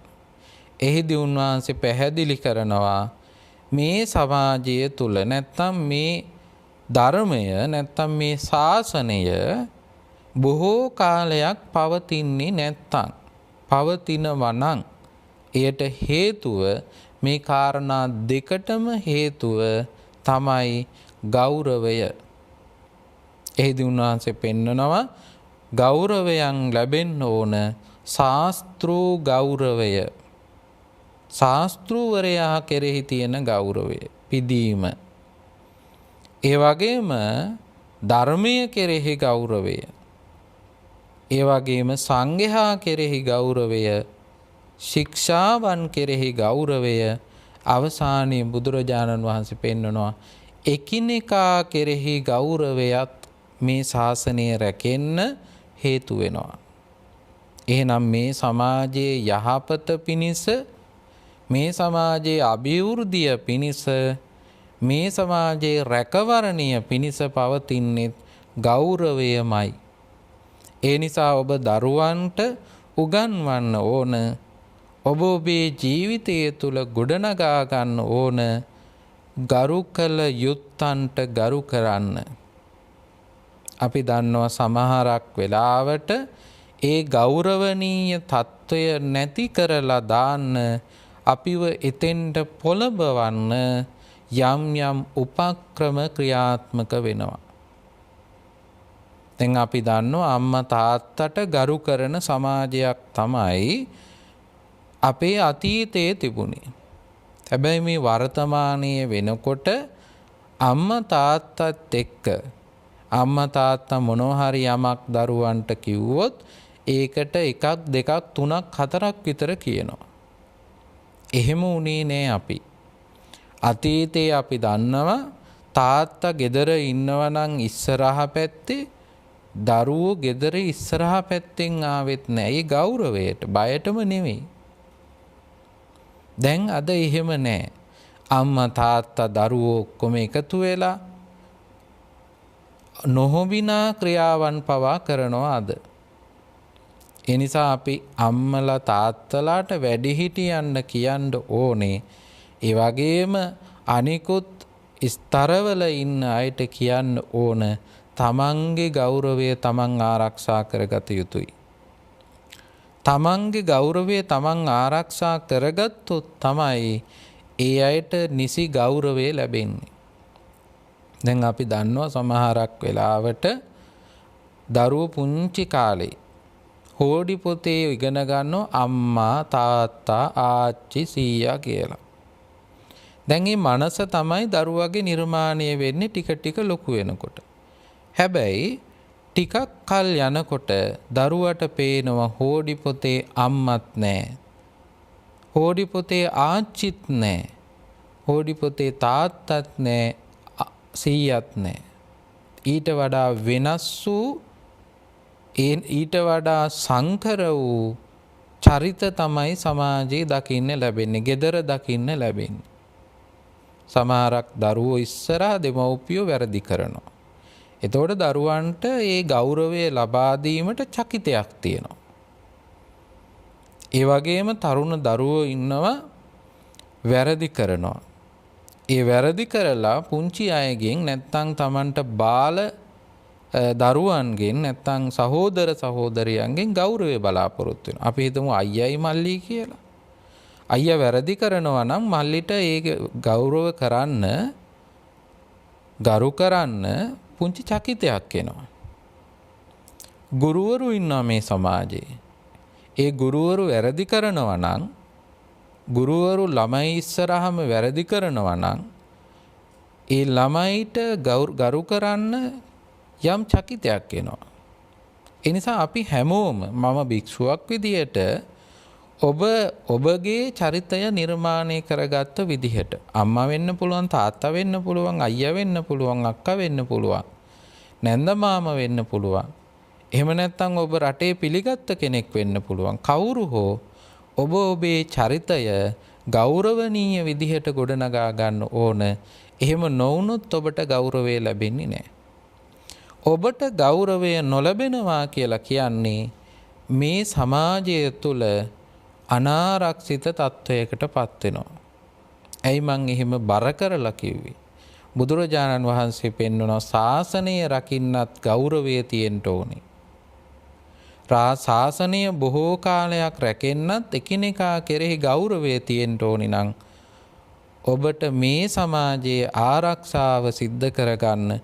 Speaker 1: එහිදී උන්වහන්සේ පැහැදිලි කරනවා මේ සමාජය තුල නැත්තම් මේ ධර්මය නැත්තම් මේ ශාසනය බොහෝ කාලයක් පවතින්නේ නැත්තම්, පවතිනවා නම් එයට හේතුව මේ කාරණා දෙකටම හේතුව තමයි ගෞරවය. එහිදී උන්වහන්සේ පෙන්නනවා ගෞරවයන් ලැබෙන්න ඕන ශාස්ත්‍රූ ගෞරවය, ශාස්ත්‍රූවරයා කෙරෙහි තියෙන ගෞරවය, පිදීම. ඒ වගේම ධර්මය කෙරෙහි ගෞරවය, ඒ වගේම සංඝයා කෙරෙහි ගෞරවය, ශික්ෂාවන් කෙරෙහි ගෞරවය. අවසානයේ බුදුරජාණන් වහන්සේ පෙන්වනවා එකිනෙකා කෙරෙහි ගෞරවයත් මේ ශාසනය රැකෙන්න හේතු වෙනවා. එහෙනම් මේ සමාජයේ යහපත පිණිස, මේ සමාජයේ අභිවෘද්ධිය පිණිස, මේ සමාජයේ රැකවරණය පිණිස පවතින්නේ ගෞරවයමයි. ඒ නිසා ඔබ දරුවන්ට උගන්වන්න ඕන, ඔබ ඔබේ ජීවිතය තුළ ගොඩනගා ගන්න ඕන ගරු කළ යුත්තන්ට ගරු කරන්න. අපි දන්නවා සමහරක් වෙලාවට ඒ ගෞරවනීය తত্ত্বය නැති කරලා දාන්න, අපිව එතෙන්ට පොළඹවන්න යම් යම් උපක්‍රම ක්‍රියාත්මක වෙනවා. දැන් අපි දන්නවා අම්මා තාත්තට ගරු කරන සමාජයක් තමයි අපේ අතීතයේ තිබුණේ. හැබැයි මේ වර්තමානයේ වෙනකොට අම්මා තාත්තත් එක්ක අම්මා තාත්තා මොනවා හරි යමක් දරුවන්ට කිව්වොත් ඒකට එකක් දෙකක් තුනක් හතරක් විතර කියනවා. එහෙම උනේ නෑ අපි. අතීතයේ අපි දන්නවා තාත්තා ගෙදර ඉන්නවා නම් ඉස්සරහා පැත්තේ, දරුවෝ ගෙදර ඉස්සරහා පැත්තෙන් ආවෙත් නෑ. ඒ ගෞරවයට, බයටම නෙවෙයි. දැන් අද එහෙම නෑ. අම්මා තාත්තා දරුවෝ ඔක්කොම එකතු වෙලා නොහොබිනා ක්‍රියාවන් පවා කරනවා අද. ඒ නිසා අපි අම්මලා තාත්තලාට වැඩිහිටියන්න කියන්න ඕනේ. ඒ වගේම අනිකුත් ස්තරවල ඉන්න අයට කියන්න ඕන තමන්ගේ ගෞරවය තමන් ආරක්ෂා කරගත යුතුයි. තමන්ගේ ගෞරවය තමන් ආරක්ෂා කරගත්තොත් තමයි ඒ අයට නිසි ගෞරවය ලැබෙන්නේ. දැන් අපි දන්නවා සමහරක් වෙලාවට දරුවෝ පුංචි කාලේ හෝඩි පොතේ ඉගෙන ගන්නවා අම්මා තාත්තා ආච්චි සීයා කියලා. දැන් මේ මනස තමයි දරුවගේ නිර්මාණය වෙන්නේ ටික ටික ලොකු වෙනකොට. හැබැයි ටිකක් කල් යනකොට දරුවට පේනවා හෝඩි පොතේ අම්මත් නැහැ, හෝඩි පොතේ ආච්චිත් නැහැ, හෝඩි පොතේ තාත්තත් නැහැ, සීයත් නැහැ. ඊට වඩා වෙනස් වූ, ඊට වඩා සංකර වූ චරිත තමයි සමාජයේ දකින්න ලැබෙන්නේ, gedara දකින්න ලැබෙන්නේ. සමහරක් දරුවෝ ඉස්සරහා දෙමව්පියෝ වැරදි කරනවා. එතකොට දරුවන්ට ඒ ගෞරවය ලබා දීමට චකිතයක් තියෙනවා. ඒ වගේම තරුණ දරුවෝ ඉන්නවා වැරදි කරනවා. ඒ වැරදි කරලා පුංචි අයගෙන් නැත්තම් Tamanට බාල දරුවන්ගෙන් නැත්තම් සහෝදර සහෝදරියන්ගෙන් ගෞරවය බලාපොරොත්තු වෙනවා. අපි හිතමු අයියයි මල්ලි කියලා. අයියා වැරදි කරනවා නම් මල්ලිට ඒක ගෞරව කරන්න, ගරු කරන්න පුංචි චකිතයක් එනවා. ගුරුවරු ඉන්නවා මේ සමාජයේ. ඒ ගුරුවරු වැරදි කරනවා නම්, ගුරුවරු ළමයි ඉස්සරහම වැරදි කරනවා නම් ඒ ළමයිට ගරු කරන්න යම් චකිතයක් එනවා. ඒ නිසා අපි හැමෝම මම භික්ෂුවක් විදියට ඔබගේ චරිතය නිර්මාණය කරගත්ත විදිහට අම්මා වෙන්න පුළුවන්, තාත්තා වෙන්න පුළුවන්, අයියා වෙන්න පුළුවන්, අක්කා වෙන්න පුළුවන්, නැන්ද මාමා වෙන්න පුළුවන්. එහෙම නැත්නම් ඔබ රටේ පිළිගත්ත කෙනෙක් වෙන්න පුළුවන්. කවුරු හෝ ඔබ ඔබේ චරිතය ගෞරවනීය විදිහට ගොඩනගා ගන්න ඕන. එහෙම නොවුනොත් ඔබට ගෞරවය ලැබෙන්නේ නැහැ. ඔබට ගෞරවය නොලැබෙනවා කියලා කියන්නේ මේ සමාජය තුළ අනාරක්ෂිත තත්වයකට පත් වෙනවා. ඇයි මං එහෙම බර කරලා කිව්වේ? බුදුරජාණන් වහන්සේ පෙන්වනවා ශාසනය රකින්නත් ගෞරවය තියෙන්න ඕනේ. ශාසනය බොහෝ කාලයක් රැකෙන්නත් එකිනෙකා කෙරෙහි ගෞරවය තියෙන්න ඕනි නම් ඔබට මේ සමාජයේ ආරක්ෂාව සිද්ධ කරගන්න,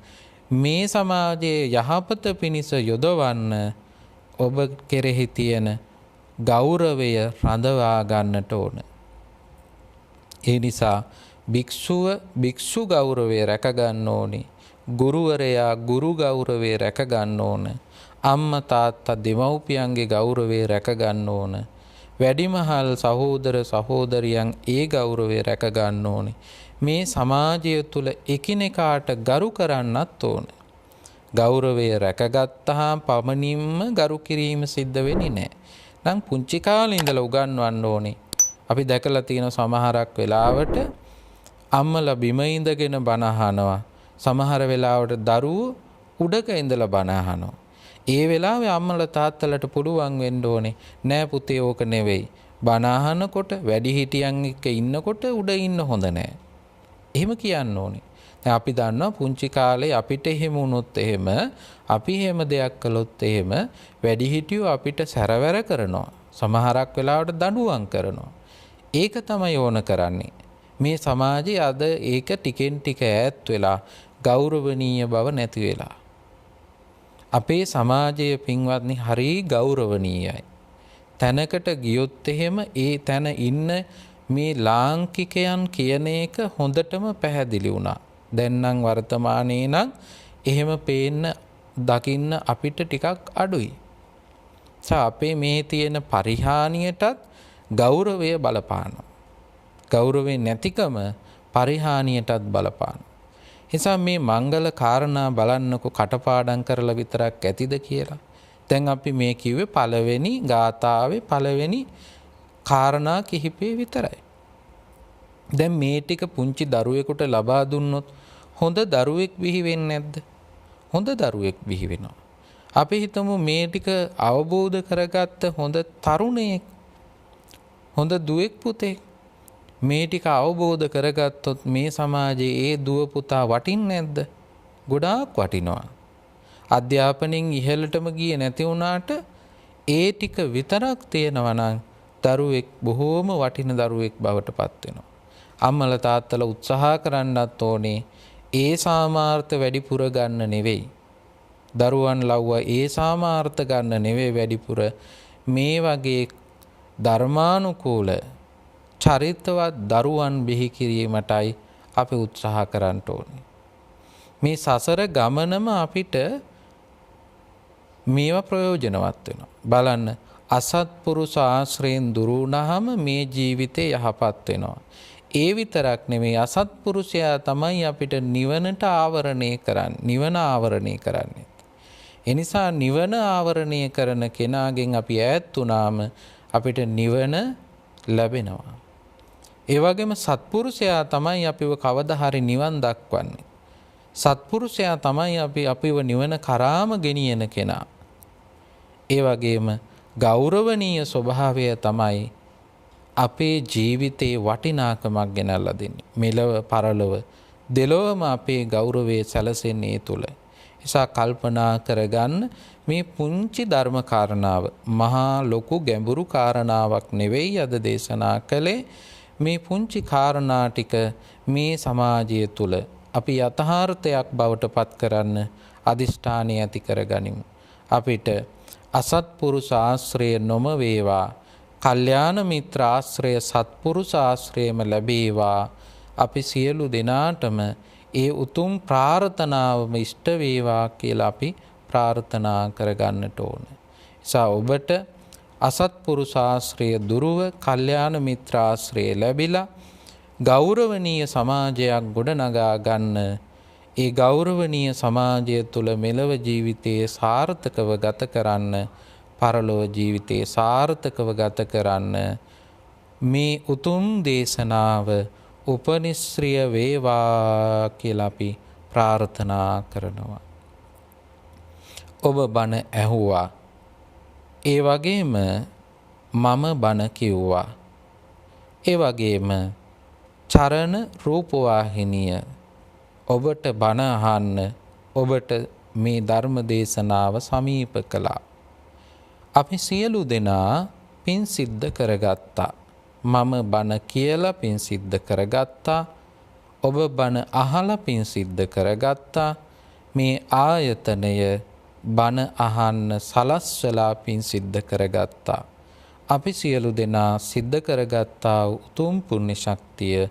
Speaker 1: මේ සමාජයේ යහපත පිණිස යොදවන්න ඔබ කෙරෙහි තියෙන ගෞරවය රඳවා ගන්නට ඕන. ඒ නිසා භික්ෂු ගෞරවය රැක ගන්න ඕනේ. ගුරුවරයා ගුරු ගෞරවය රැක ගන්න ඕන. අම්මා තාත්තා දෙමව්පියන්ගේ ගෞරවය රැක ගන්න ඕන. වැඩිමහල් සහෝදර සහෝදරියන් ඒ ගෞරවය රැක ගන්න ඕනේ. මේ සමාජය තුළ එකිනෙකාට ගරු කරන්නත් ඕන. ගෞරවය රැකගත්තාම පමණින්ම ගරු කිරීම සිද්ධ වෙන්නේ නැහැ. නම් පුංචි කාලේ ඉඳලා උගන්වන්න ඕනේ. අපි දැකලා තියෙන සමහරක් වෙලාවට අම්මලා බිම ඉඳගෙන බණ අහනවා. සමහර වෙලාවට දරුවෝ උඩක ඉඳලා බණ අහනවා. ඒ වෙලාවේ අම්මලා තාත්තලාට පුළුවන් වෙන්න ඕනේ නෑ පුතේ ඕක නෙවෙයි. බණ අහනකොට වැඩිහිටියන් එක්ක ඉන්නකොට උඩ ඉන්න හොඳ නෑ. එහෙම කියන්න ඕනේ. දැන් අපි දන්නවා පුංචි කාලේ අපිට එහෙම වුණොත් එහෙම අපි එහෙම දෙයක් කළොත් එහෙම වැඩිහිටියෝ අපිට සැරවැර කරනවා. සමහරක් වෙලාවට දඬුවම් කරනවා. ඒක තමයි ඕන කරන්නේ. මේ සමාජයේ අද ඒක ටිකෙන් ටික ඈත් වෙලා ගෞරවනීය බව නැති වෙලා. අපේ සමාජයේ පින්වත්නි හරි ගෞරවනීයයි. තැනකට ගියොත් එහෙම ඒ තැන ඉන්න මේ ලාංකිකයන් කියන එක හොඳටම පැහැදිලි වුණා. දැන් නම් වර්තමානයේ නම් එහෙම පේන්න දකින්න අපිට ටිකක් අඩුයි. අපේ මේ තියෙන පරිහානියටත් ගෞරවය බලපානවා. ගෞරවය නැතිකම පරිහානියටත් බලපානවා. නිසා මේ මංගල කාරණා බලන්නකො කටපාඩම් කරලා විතරක් ඇතිද කියලා. දැන් අපි මේ කිව්වේ පළවෙනි ගාථාවේ පළවෙනි කාරණා කිහිපේ විතරයි. දැන් මේ ටික පුංචි දරුවෙකුට ලබා දුන්නොත් හොඳ දරුවෙක් බිහි වෙන්නේ නැද්ද? හොඳ දරුවෙක් බිහි වෙනවා. අපි හිතමු මේ ටික අවබෝධ කරගත්ත හොඳ තරුණයෙක්, හොඳ දුවෙක් පුතෙක් මේ ටික අවබෝධ කරගත්තොත් මේ සමාජයේ ඒ දුව පුතා වටින්නේ නැද්ද? ගොඩාක් වටිනවා. අධ්‍යාපනයෙන් ඉහළටම ගියේ නැති වුණාට ඒ ටික විතරක් තියෙනවා නම් දරුවෙක් බොහෝම වටින දරුවෙක් බවට පත් වෙනවා. අම්මලා තාත්තලා උත්සාහ කරන්නත් ඕනේ ඒ සාමාර්ථ වැඩිපුර ගන්න නෙවෙයි. දරුවන් ලව්වා ඒ සාමාර්ථ ගන්න නෙවෙයි වැඩිපුර මේ වගේ ධර්මානුකූල චරිතවත් දරුවන් බිහි කිරීමටයි අපි උත්සාහ කරන්න ඕනේ. මේ සසර ගමනම අපිට මේවා ප්‍රයෝජනවත් වෙනවා. බලන්න අසත්පුරුෂ ආශ්‍රයෙන් දුරු වුණාම මේ ජීවිතේ යහපත් වෙනවා. ඒ විතරක් නෙමෙයි අසත්පුරුෂයා තමයි අපිට නිවනට ආවරණය කරන්නේ. නිවන ආවරණය කරන්නේ. එනිසා නිවන ආවරණය කරන කෙනාගෙන් අපි ඈත් වුණාම අපිට නිවන ලැබෙනවා. ඒ වගේම සත්පුරුෂයා තමයි අපිව කවදා හරි නිවන් දක්වන්නේ. සත්පුරුෂයා තමයි අපිව නිවන කරාම ගෙනියන කෙනා. ඒ වගේම ගෞරවනීය ස්වභාවය තමයි අපේ ජීවිතේ වටිනාකමක් ගෙනල්ලා දෙන්නේ. මෙලව පරලොව දෙලොවම අපේ ගෞරවය සැලසෙන්නේ ඒ තුල. නිසා කල්පනා කරගන්න මේ පුංචි ධර්ම කාරණාව මහා ලොකු ගැඹුරු කාරණාවක් නෙවෙයි අද දේශනා කළේ. මේ පුංචි කාරණා ටික මේ සමාජය තුල අපි යථාර්ථයක් බවට පත් කරන්න අදිෂ්ඨානය ඇති කරගනිමු. අපිට අසත්පුරුෂ ආශ්‍රය නොම වේවා, කල්යාණ මිත්‍ර ආශ්‍රය සත්පුරුෂ ආශ්‍රයම ලැබේවා. අපි සියලු දෙනාටම ඒ උතුම් ප්‍රාර්ථනාවම ඉෂ්ට වේවා කියලා අපි ප්‍රාර්ථනා කරගන්නට ඕන. නිසා ඔබට අසත්පුරුෂ ආශ්‍රය දුරුව කල්යාණ මිත්‍ර ආශ්‍රය ලැබිලා ගෞරවනීය සමාජයක් ගොඩනගා ගන්න, ඒ ගෞරවනීය සමාජය තුළ මෙලව ජීවිතයේ සාර්ථකව ගත කරන්න, පරලොව ජීවිතයේ සාර්ථකව ගත කරන්න මේ උතුම් දේශනාව උපනිශ්‍රිය වේවා කියලා අපි ප්‍රාර්ථනා කරනවා. ඔබ බණ ඇහුවා, ඒ වගේම මම බණ කිව්වා. ඒ වගේම චරණ රූපවාහිනිය ඔබට බණ අහන්න ඔබට මේ ධර්ම දේශනාව සමීප කළා. අපි සියලු දෙනා පින් සිද්ධ කරගත්තා. මම බණ කියලා පින් සිද්ධ කරගත්තා. ඔබ බණ අහලා පින් සිද්ධ කරගත්තා. මේ ආයතනය බණ අහන්න සලස්වලා පින් සිද්ධ කරගත්තා. අපි සියලු දෙනා සිද්ධ කරගත්තා උතුම් පුණ්‍ය ශක්තිය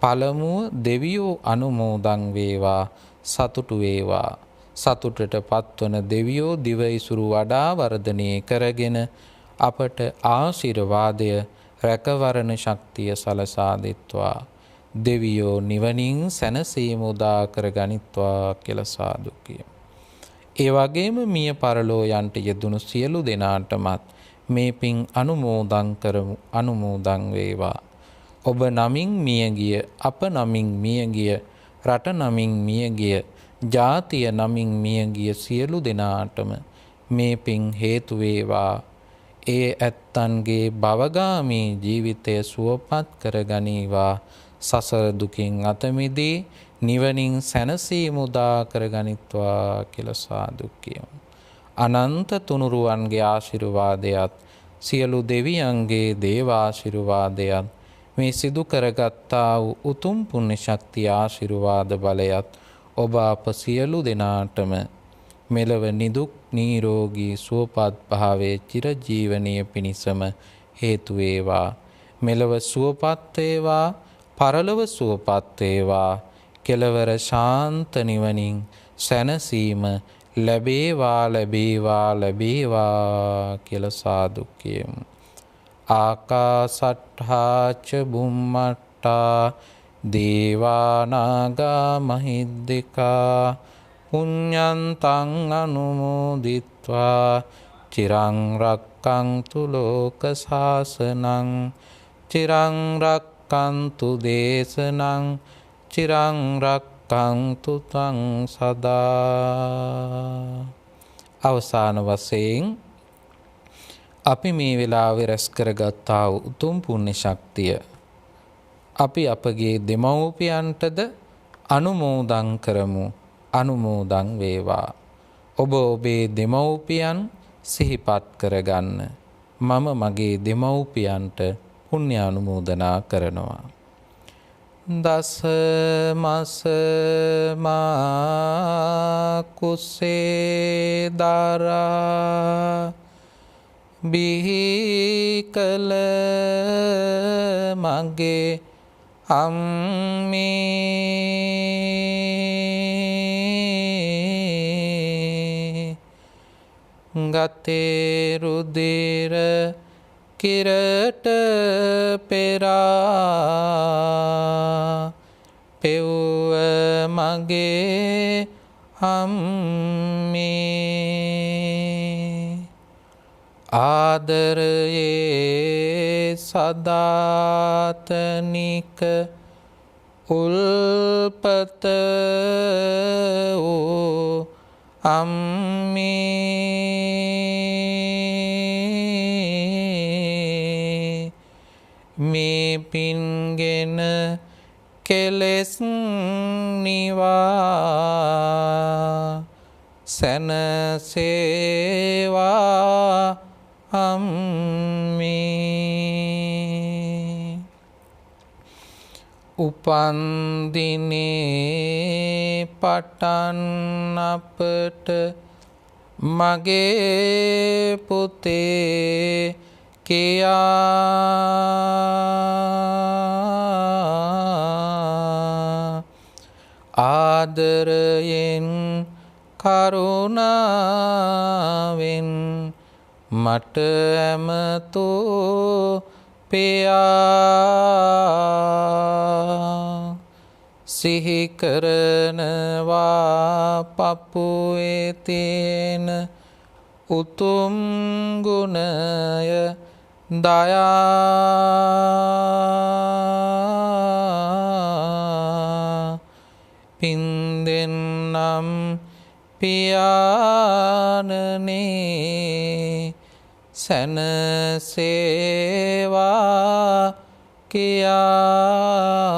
Speaker 1: පළමුව දෙවියෝ අනුමෝදන් වේවා, සතුටු වේවා. සතුටට පත්වන දෙවියෝ දිවයිසුරු වඩා වර්ධනය කරගෙන අපට ආශිර්වාදය රැකවරණ ශක්තිය සලසා දෙත්වා. දෙවියෝ නිවනින් සැනසීම උදා කර ගනිත්වා කියලා සාදු කියමු. ඒ වගේම මිය පරලෝ යන්ට යෙදුණු සියලු දෙනාටමත් මේ පින් අනුමෝදන් කරමු. අනුමෝදන් වේවා. ඔබ නමින් මියගිය, අප නමින් මියගිය, රට නමින් මියගිය, ජාතිය නමින් මියගිය සියලු දෙනාටම මේ පින් හේතු වේවා. ඒ ඇත්තන්ගේ භවගාමී ජීවිතය සුවපත් කරගනීවා. සසර දුකින් අත මිදී නිවනින් සැනසීම උදා කරගනිත්වා කියලා සාදු කියමු. අනන්ත තුනුරුවන්ගේ ආශිර්වාදයත් සියලු දෙවියන්ගේ දේවාශිර්වාදයත් මේ සිදු කරගත්තා වූ උතුම් පුණ්‍ය ශක්තිය ආශිර්වාද බලයත් ඔබ අප සියලු දෙනාටම මෙලව නිදුක් නිරෝගී සුවපත් භාවයේ චිරජීවනීය පිණිසම හේතු වේවා. මෙලව සුවපත් වේවා, පරලොව සුවපත් වේවා. කෙලවර ශාන්ත නිවනින් සැනසීම ලැබේවා, ලැබේවා, ලැබේවා කියලා සාදු කියමු. ආකාසට්ඨා ච බුම්මට්ඨා දේවානාගා මහිද්దికා පුඤ්ඤන්තං අනුමෝදිත්වා චිරං රක්ඛන්තු ලෝක සාසනං චිරං රක්ඛන්තු දේශනං චිරං රක්ඛන්තු තං සදා. අවසාන වශයෙන් අපි මේ වෙලාවේ රැස් කරගත්තා වූ උතුම් පුණ්‍ය ශක්තිය අපි අපගේ දෙමව්පියන්ටද අනුමෝදන් කරමු. අනුමෝදන් වේවා. ඔබ ඔබේ දෙමව්පියන් සිහිපත් කරගන්න. මම මගේ දෙමව්පියන්ට පුණ්‍ය අනුමෝදනා කරනවා. දස මස මා කුසේ දරා බිහි කල මගේ අම්මේ ගතේ රුධිර කිරට පෙරා පෙව්ව මගේ අම්මේ ආදරයේ සදාතනික උල්පත වූ අම්මේ මේ පින්ගෙන කෙලෙස් නිවා සැනසේවා අම්මේ. උපන්දිනේ පටන් අපට මගේ පුතේ කියා ආදරයෙන් කරුණාවෙන් මට ඇමතූ පියා සිහි කරනවා පපුවේ තියෙන උතුම් ගුණය දයා පින් දෙන්නම් පියාණනේ සැනසේවා කියා